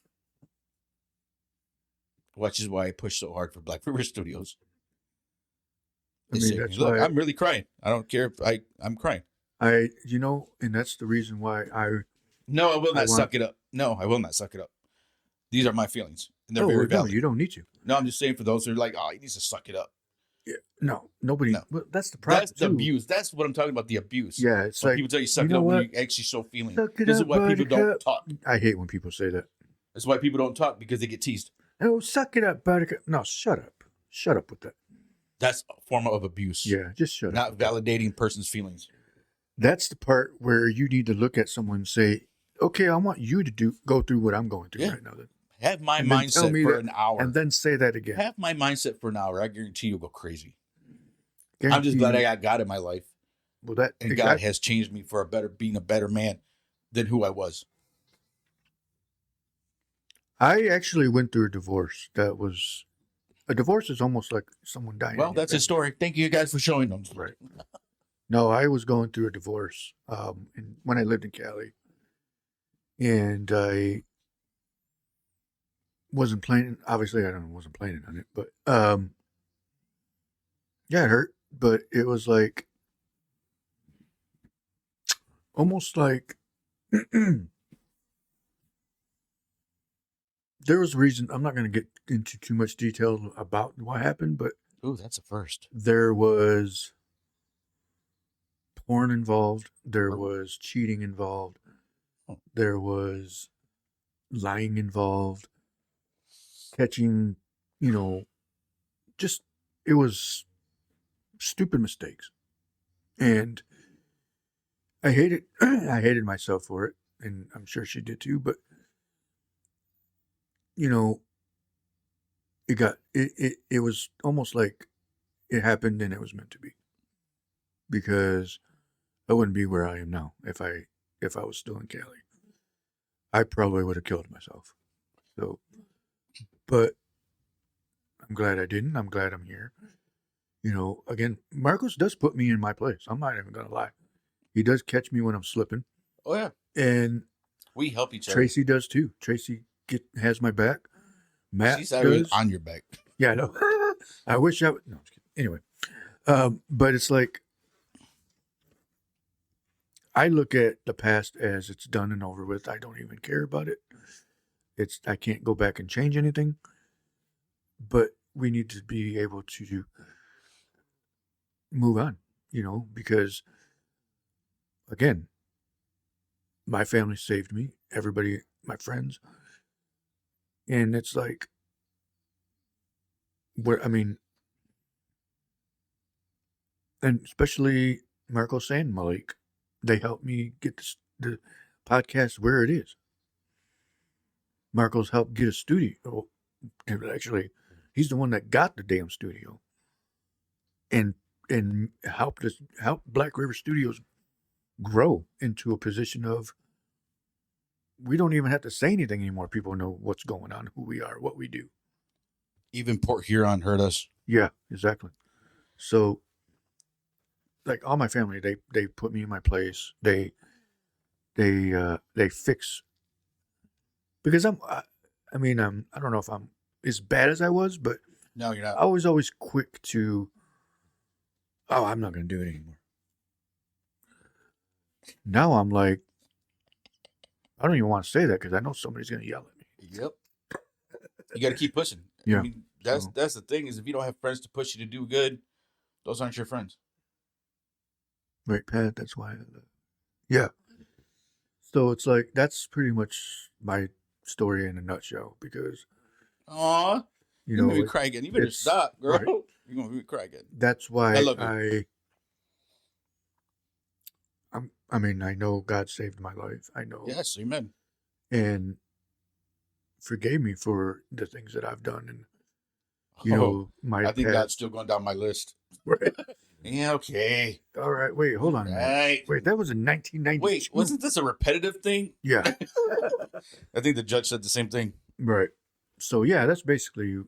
Which is why I push so hard for Black River Studios. I mean, that's Look, why I'm really crying. I don't care if I'm crying. And that's the reason why No, I will not suck it up. No, I will not suck it up. These are my feelings. And they're very valid. No, you don't need to. No, I'm just saying for those who are like, oh, he needs to suck it up. Yeah, no, nobody. No. Well, that's the problem. That's the abuse. That's what I'm talking about, the abuse. Yeah, it's when like people tell you suck it up when you actually show feeling. This is why people don't talk. I hate when people say that. That's why people don't talk, because they get teased. Oh, suck it up, buttercup. No, shut up. Shut up with that. That's a form of abuse. Yeah, just shut up. Not validating a person's feelings. That's the part where you need to look at someone and say, okay, I want you to go through what I'm going through right now. Then. Have my And then tell mindset me for that, an hour. and then say that again. Have my mindset for an hour. I guarantee you'll go crazy. Guarantee I'm just glad you- I got God in my life. Well, that And God has changed me for being a better man than who I was. I actually went through a divorce. A divorce is almost like someone dying. Well, that's a story. Thank you guys for showing them. Right. No, I was going through a divorce when I lived in Cali. And I wasn't planning, obviously, wasn't planning on it, but yeah, it hurt. But it was like, almost like, there was a reason. I'm not going to get into too much detail about what happened, but Ooh, that's a first. there was porn involved. There was cheating involved. There was lying involved. Catching, just, it was stupid mistakes. And I hated myself for it. And I'm sure she did too. But, it was almost like it happened and it was meant to be. Because I wouldn't be where I am now if I was still in Cali. I probably would have killed myself. So, but I'm glad I didn't. I'm glad I'm here. Again, Marcos does put me in my place. I'm not even going to lie. He does catch me when I'm slipping. Oh, yeah. And we help each other. Tracy does too. Tracy has my back. Matt She's does. on your back. Yeah, I know. I wish I would. No, I'm just kidding. Anyway, but it's like, I look at the past as it's done and over with. I don't even care about it. I can't go back and change anything. But we need to be able to move on, because, again, my family saved me. Everybody, my friends. And it's like, and especially Marcos and Malik, they helped me get the podcast where it is. Marcos helped get a studio. Actually, he's the one that got the damn studio. And help Black River Studios grow into a position of we don't even have to say anything anymore. People know what's going on, who we are, what we do. Even Port Huron heard us. Yeah, exactly. So, like all my family, they put me in my place. They fix, because I don't know if I'm as bad as I was, but No, you're not. I was always quick to, oh, I'm not going to do it anymore. Now I'm like, I don't even want to say that because I know somebody's going to yell at me. Yep. You got to keep pushing. Yeah. I mean, that's the thing is if you don't have friends to push you to do good, those aren't your friends. Right, Pat? That's why. Yeah. So it's like, that's pretty much my story in a nutshell because, Aw. you You know, made me cry again. You better it's- stop, girl. right. You're going to make me cry again. that's why I love you. I mean, I know God saved my life. I know. Yes, amen. And forgave me for the things that I've done. And, Oh, know, my I think past. that's still going down my list. Right. Yeah, okay. All right. Wait, hold on a minute. Right. Wait, that was in 1992. Wait, wasn't this a repetitive thing? Yeah. I think the judge said the same thing. Right. So, yeah, that's basically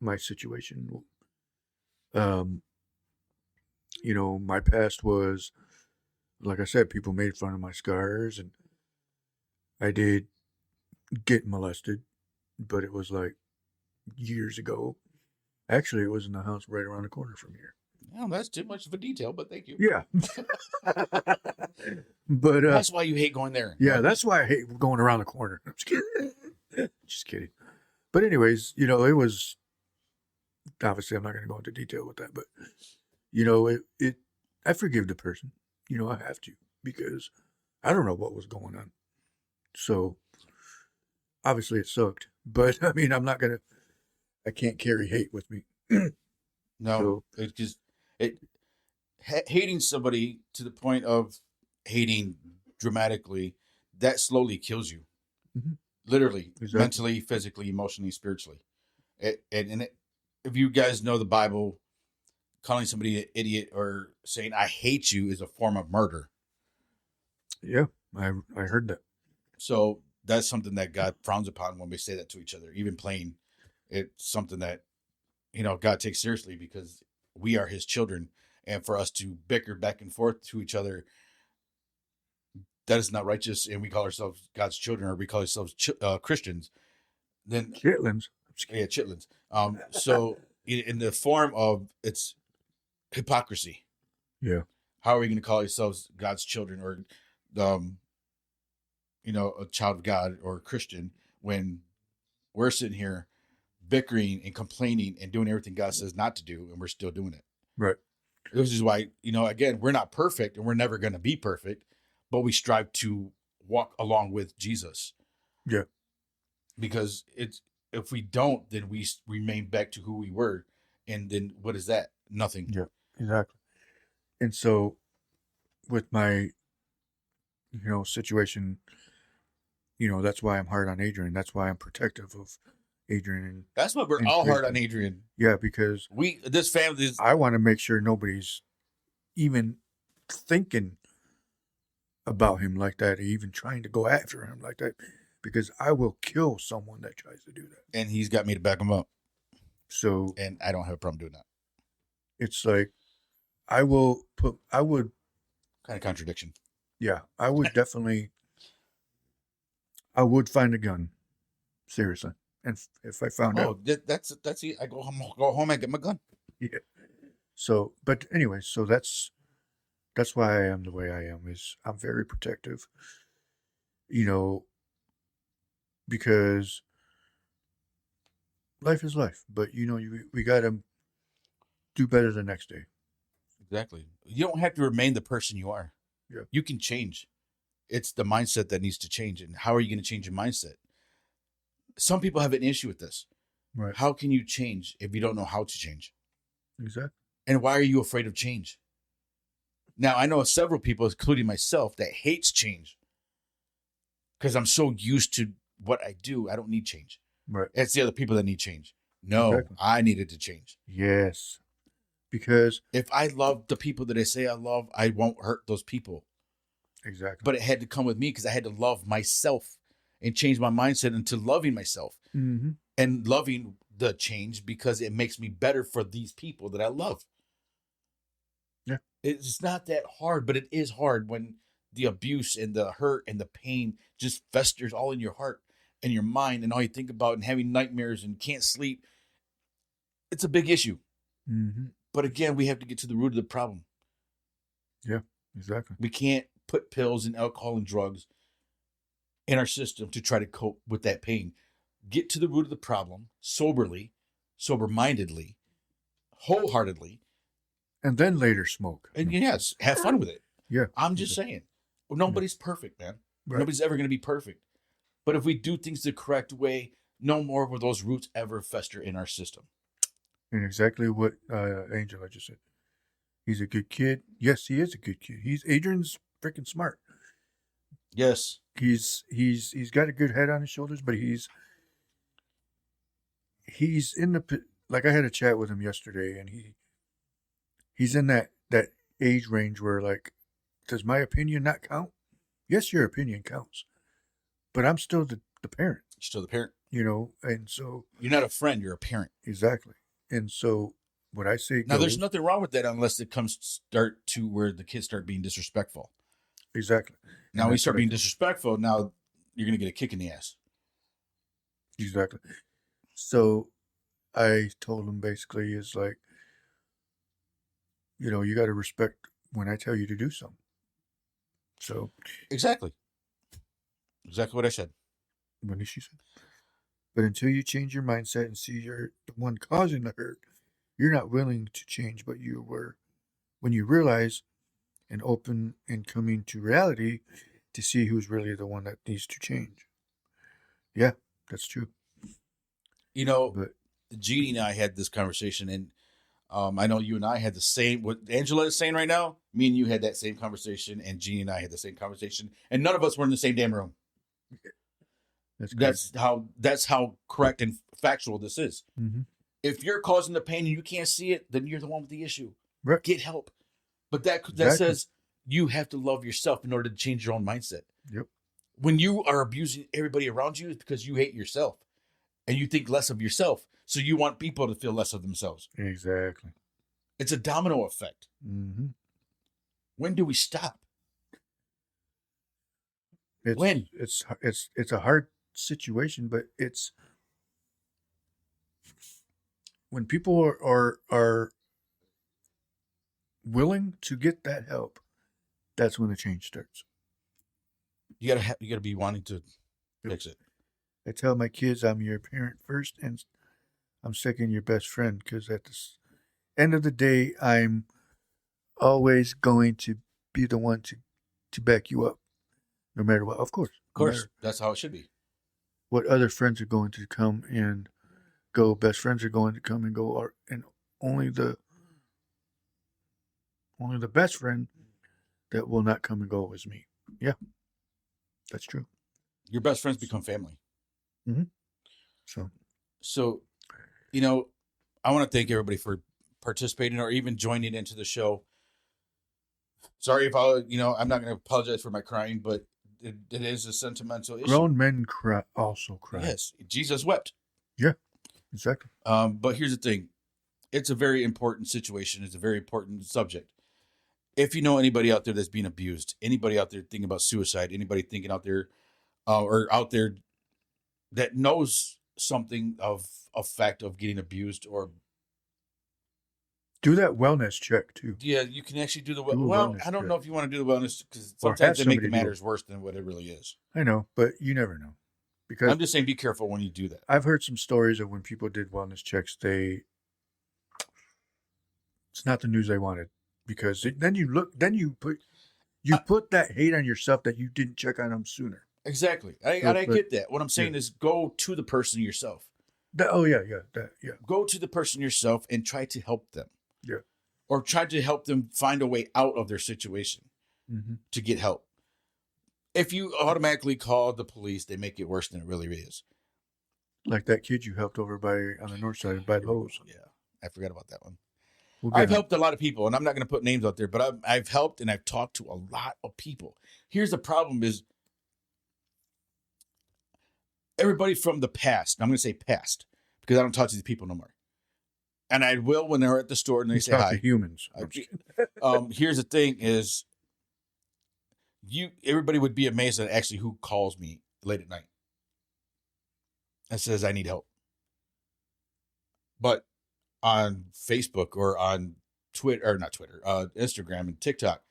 my situation. You know, my past was, like I said, people made fun of my scars, and I did get molested, but it was like years ago. Actually, it was in the house right around the corner from here. Well, that's too much of a detail, but thank you. Yeah. But That's why you hate going there. yeah, that's why I hate going around the corner. I'm just kidding. Just kidding. But anyways, you know, it was obviously I'm not going to go into detail with that, but you know, it I forgive the person. You know, I have to because I don't know what was going on. So obviously it sucked, but I mean, I can't carry hate with me. No, it's just hating somebody to the point of hating dramatically, that slowly kills you. Mhm. Literally, Exactly. mentally, physically, emotionally, spiritually. If you guys know the Bible, calling somebody an idiot or saying "I hate you" is a form of murder. Yeah, I heard that. So that's something that God frowns upon when we say that to each other. Even plain, it's something that God takes seriously because we are His children, and for us to bicker back and forth to each other, that is not righteous. And we call ourselves God's children, or we call ourselves Christians. Then Chitlins. yeah, chitlins. So in the form of it's hypocrisy. Yeah. How are we going to call ourselves God's children or, a child of God or a Christian when we're sitting here bickering and complaining and doing everything God says not to do, and we're still doing it? Right. This is why, again, we're not perfect and we're never going to be perfect, but we strive to walk along with Jesus. Yeah. Because if we don't, then we remain back to who we were. And then what is that? Nothing. Yeah, exactly. And so with my, situation, that's why I'm hard on Adrian. That's why I'm protective of Adrian. And That's why we're all hard on Adrian. yeah, because This family is, I want to make sure nobody's even thinking about him like that, or even trying to go after him like that, because I will kill someone that tries to do that. and he's got me to back him up. So And I don't have a problem doing that. it's like, I would, Kind of contradiction. yeah, I would definitely, I would find a gun, seriously. And if I found out, That's it. I go home, I get my gun. yeah. So, but anyway, so that's why I am the way I am. Is I'm very protective, because life is life. But we got to do better the next day. Exactly. You don't have to remain the person you are. Yeah. You can change. It's the mindset that needs to change. And how are you going to change your mindset? Some people have an issue with this. Right. How can you change if you don't know how to change? Exactly. And why are you afraid of change? Now, I know several people, including myself, that hates change because I'm so used to what I do. I don't need change. Right. It's the other people that need change. No, Exactly. I needed to change. Yes. Because If I love the people that I say I love, I won't hurt those people. Exactly. But it had to come with me because I had to love myself and change my mindset into loving myself Mm-hmm. and loving the change because it makes me better for these people that I love. Yeah. It's not that hard, but it is hard when the abuse and the hurt and the pain just festers all in your heart and your mind, and all you think about and having nightmares and can't sleep. It's a big issue. Mm-hmm. But again, we have to get to the root of the problem. Yeah, exactly. We can't put pills and alcohol and drugs in our system to try to cope with that pain. Get to the root of the problem soberly, sober-mindedly, wholeheartedly, And then later smoke. and yes, have fun with it. Yeah. I'm just saying, nobody's perfect, man. Right. Nobody's ever going to be perfect. But if we do things the correct way, no more will those roots ever fester in our system. And exactly what Angela just said. He's a good kid. Yes, he is a good kid. Adrian's freaking smart. Yes. He's got a good head on his shoulders, but he's in the, like, I had a chat with him yesterday, and he's in that age range where, like, does my opinion not count? Yes, your opinion counts, but I'm still the parent, You're still the parent. and so You're not a friend, you're a parent. exactly. And so what I say Now, goes. there's nothing wrong with that unless it start to where the kids start being disrespectful. Exactly. Now, And we that's start what I being think. disrespectful, now you're going to get a kick in the ass. Exactly. So I told him basically is like, you got to respect when I tell you to do something. So Exactly. Exactly what I said. what did she say? But until you change your mindset and see you're the one causing the hurt, you're not willing to change, but you were when you realize and open and coming to reality to see who's really the one that needs to change. Yeah, that's true. But Jeannie and I had this conversation, and I know you and I had the same, what Angela is saying right now, me and you had that same conversation, and Jeannie and I had the same conversation, and none of us were in the same damn room. That's how correct and factual this is. Mm-hmm. If you're causing the pain and you can't see it, then you're the one with the issue. Right. Get help. But that Exactly. says you have to love yourself in order to change your own mindset. Yep. When you are abusing everybody around you, it's because you hate yourself and you think less of yourself. So you want people to feel less of themselves. Exactly. It's a domino effect. Mm-hmm. When do we stop? When? It's a hard situation, but it's when people are willing to get that help, that's when the change starts. You gotta be wanting to fix it. I tell my kids I'm your parent first, and I'm second your best friend, because at the end of the day, I'm always going to be the one to back you up, no matter what. Of course, That's how it should be. What other friends are going to come and go, best friends are going to come and go, and only the best friend that will not come and go is me. Yeah, that's true. Your best friends become family. Mm-hmm. So, I want to thank everybody for participating or even joining into the show. Sorry if I'm not going to apologize for my crying, but it is a sentimental issue. grown men also cry. Yes, Jesus wept. Yeah, exactly. But here's the thing. It's a very important situation. It's a very important subject. If you know anybody out there that's being abused, anybody out there thinking about suicide, anybody thinking out there or out there that knows something of a fact of getting abused, or do that wellness check too. Yeah, you can actually do the wellness I don't check. know if you want to do the wellness, because Or have sometimes they make the somebody do it. matters worse than what it really is. I know, but you never know. Because I'm just saying, be careful when you do that. I've heard some stories of when people did wellness checks, it's not the news they wanted, because then you put that hate on yourself that you didn't check on them sooner. Exactly. I get that. What I'm saying is go to the person yourself. Yeah. Go to the person yourself and try to help them. Yeah. Or try to help them find a way out of their situation to get help. If you automatically call the police, they make it worse than it really is. Like that kid you helped over on the north side by the hose. Yeah, I forgot about that one. We'll get I've him. helped a lot of people, and I'm not going to put names out there, but I've helped and I've talked to a lot of people. Here's the problem is everybody from the past, I'm going to say past, because I don't talk to these people no more. And I will when they're at the store and they You say talk hi. to humans. Here's the thing is everybody would be amazed at actually who calls me late at night and says I need help. But on Facebook or on Instagram and TikTok,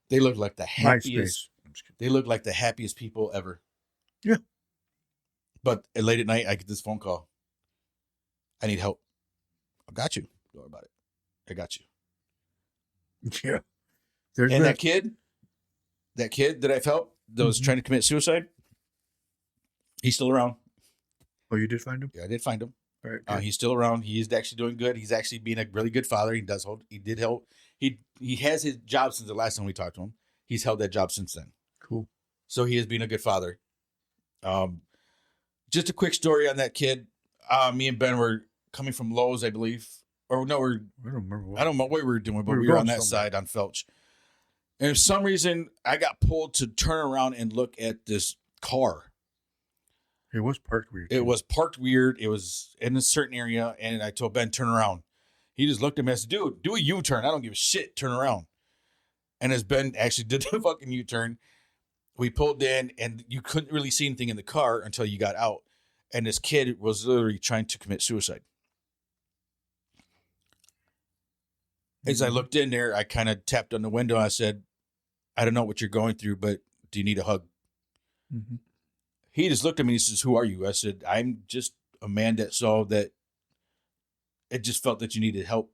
they look like the happiest. They look like the happiest people ever. Yeah. But late at night, I get this phone call. I need help. I got you. Don't worry about it. I got you. Yeah. There's And that that kid that I've helped that was trying to commit suicide, he's still around. Oh, you did find him? Yeah, I did find him. All right. He's still around. He is actually doing good. He's actually being a really good father. He did help. He has his job since the last time we talked to him. He's held that job since then. Cool. So he has been a good father. Just a quick story on that kid. Me and Ben were coming from Lowe's, I believe. Or no, I don't remember. I don't know what we were doing, but We were we were on going that somewhere. side on Felch. And for some reason, I got pulled to turn around and look at this car. It was parked weird. It was parked weird. It was in a certain area. And I told Ben, turn around. He just looked at me and said, dude, do a U-turn. I don't give a shit. Turn around. And as Ben actually did the fucking U-turn, we pulled in and you couldn't really see anything in the car until you got out. And this kid was literally trying to commit suicide. As I looked in there, I kind of tapped on the window. I said, I don't know what you're going through, but do you need a hug? Mm-hmm. He just looked at me and he says, who are you? I said, I'm just a man that saw that it just felt that you needed help.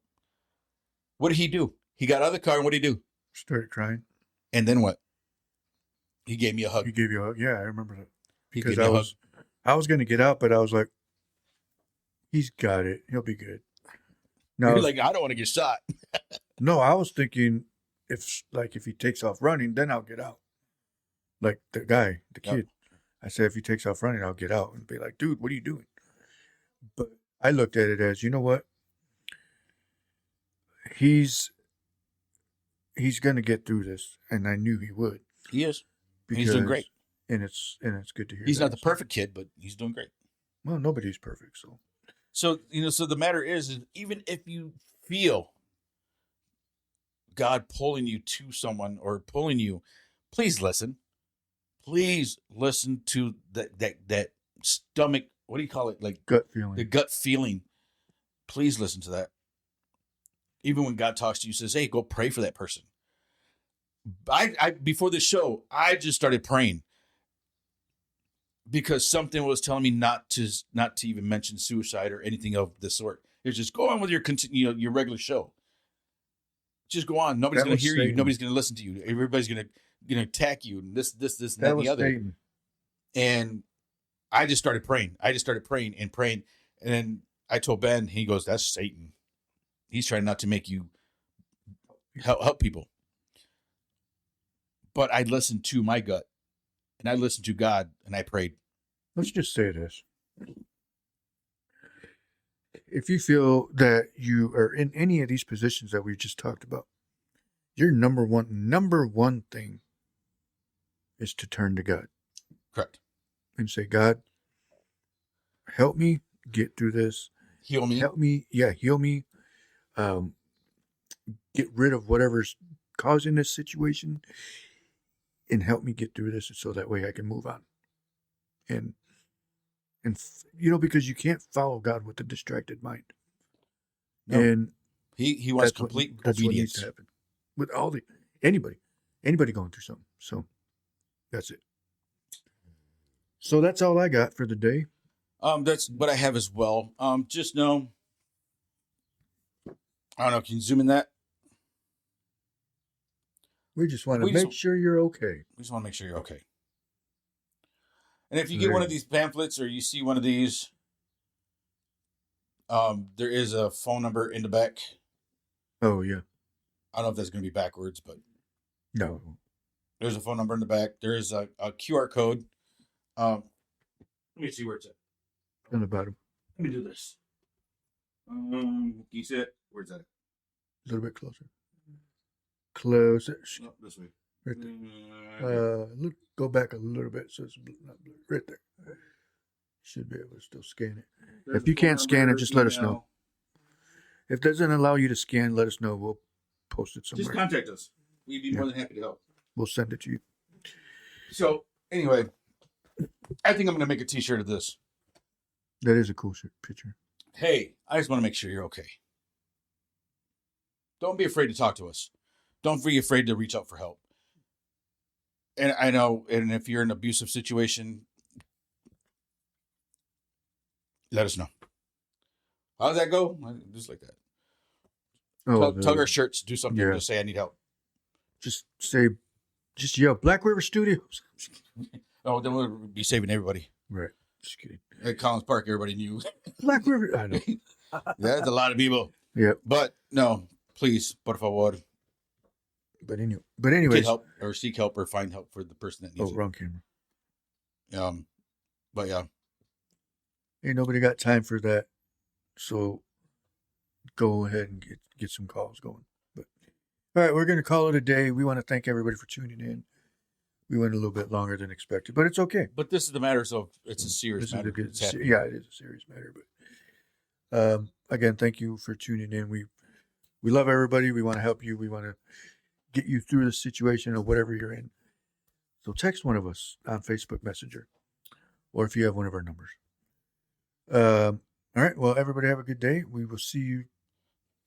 What did he do? He got out of the car and what did he do? Started crying. And then what? He gave me a hug. He gave you a hug. Yeah, I remember that. He Because gave me a hug. I was going to get out, but I was like, he's got it. He'll be good. No, You're like, I don't want to get shot. no, I was thinking if he takes off running, then I'll get out. Like the guy, the Yep. kid. I said, if he takes off running, I'll get out and be like, dude, what are you doing? But I looked at it as, you know what? He's going to get through this. And I knew he would. He is. He's doing great. And it's good to hear. He's that. not the perfect kid, but he's doing great. Well, nobody's perfect. So So the matter is even if you feel God pulling you to someone or pulling you, please listen. Please listen to that stomach. What do you call it? Like gut feeling. the gut feeling. Please listen to that. Even when God talks to you, says, "Hey, go pray for that person." I before the show, I just started praying because something was telling me not to even mention suicide or anything of the sort. It's just go on with your regular show. Just go on. Nobody's That going to was hear you. Satan. Nobody's going to listen to you. Everybody's going to attack you and this, and that, That and was the other. Satan. And I just started praying. And then I told Ben, he goes, that's Satan. He's trying not to make you help people. But I listened to my gut and I listened to God and I prayed. Let's just say this. If you feel that you are in any of these positions that we just talked about, your number one thing is to turn to God Correct. and say, God, help me get through this. Heal me. Help me. Yeah, heal me. Get rid of whatever's causing this situation and help me get through this so that way I can move on. And because you can't follow God with a distracted mind. No. And He wants complete that's what needs obedience. to happen with anybody going through something. So that's it. So that's all I got for the day. That's what I have as well. Just know, I don't know. Can you zoom in that? We just want to We make just- sure you're okay. We just want to make sure you're okay. And if you get one of these pamphlets or you see one of these, there is a phone number in the back. Oh yeah. I don't know if that's going to be backwards, but No. there's a phone number in the back. There is a QR code. Let me see where it's at. On the bottom. Let me do this. Can you see it? Where's that? little bit closer. Closer. No, this way. Right there. Look, go back a little bit so it's not blue. Right there. Should be able to still scan it. There's If you a phone can't scan it, number, just let us email. know. If it doesn't allow you to scan, let us know. We'll post it somewhere. Just contact us. We'd be Yeah. more than happy to help. We'll send it to you. So anyway, I think I'm going to make a T-shirt of this. That is a cool picture. Hey, I just want to make sure you're okay. Don't be afraid to talk to us. Don't be afraid to reach out for help. And I know, and if you're in an abusive situation, let us know. How does that go? Just like that. Tug our shirts, do something, Yeah. just say I need help. Just yell Black River Studios. Oh, then we'll be saving everybody. Right. Just kidding. At Collins Park, everybody knew. Black River. I know. That's a lot of people. Yep. But no, please, por favor, But anyways. get help or seek help or find help for the person that needs Wrong camera. it. But yeah, Ain't nobody got time for that. So go ahead and get some calls going. But all right, we're gonna call it a day. We want to thank everybody for tuning in. We went a little bit longer than expected, but it's okay. but this is the matter. So it's a serious matter. It's happening. Yeah, it is a serious matter. But again, thank you for tuning in. We love everybody. We want to help you. We want to get you through the situation or whatever you're in. So text one of us on Facebook Messenger, or if you have one of our numbers. All right. Well, everybody have a good day. We will see you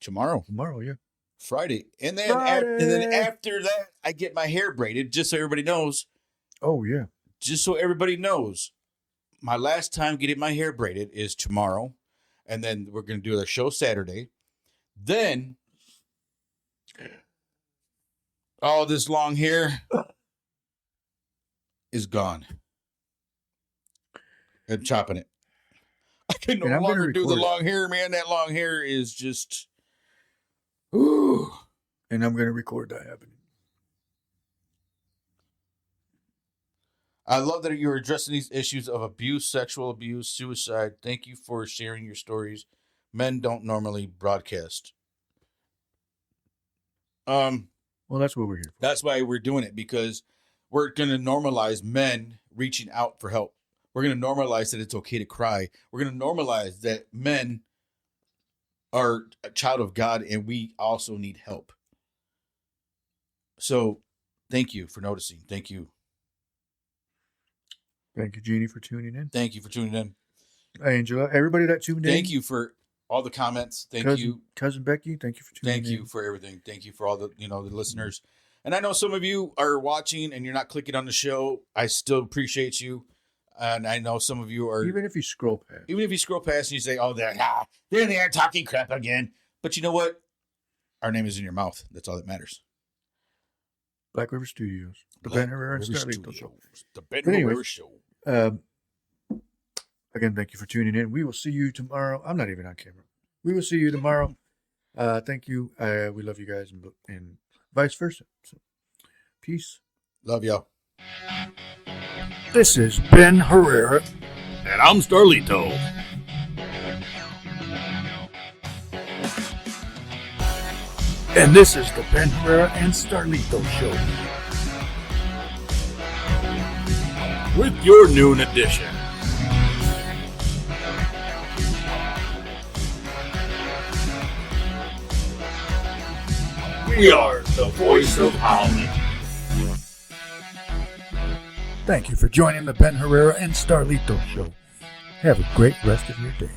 Tomorrow, Yeah. Friday, and then Friday. after that, I get my hair braided. Just so everybody knows. Oh yeah. Just so everybody knows, my last time getting my hair braided is tomorrow, and then we're going to do the show Saturday. Then all this long hair is gone. I'm chopping it. I can no And I'm gonna longer do the record it. long hair, man. That long hair is just. Ooh. And I'm gonna record that happening. I love that you're addressing these issues of abuse, sexual abuse, suicide. Thank you for sharing your stories. Men don't normally broadcast. Well, that's what we're here for. That's why we're doing it, because we're going to normalize men reaching out for help. We're going to normalize that it's okay to cry. We're going to normalize that men are a child of God and we also need help. So thank you for noticing. Thank you. Thank you, Jeannie, for tuning in. Thank you for tuning in. Angela, everybody that tuned in. Thank you for all the comments. Thank you. Cousin Becky, thank you for tuning in. Thank you for everything. Thank you for all the, the listeners. And I know some of you are watching and you're not clicking on the show. I still appreciate you. And I know some of you are, Even if you scroll past. even if you scroll past and you say, oh, they're there talking crap again. But you know what? Our name is in your mouth. That's all that matters. Black River Studios. The Black Ben Herrera and River Starlito Show. Studios. The Ben But anyways, Herrera Show. Again, thank you for tuning in. We will see you tomorrow. I'm not even on camera. We will see you tomorrow. Thank you. We love you guys and vice versa. So, peace. Love y'all. This is Ben Herrera. And I'm Starlito. And this is the Ben Herrera and Starlito Show. With your noon edition. We are the voice of Holland. Thank you for joining the Ben Herrera and Starlito Show. Have a great rest of your day.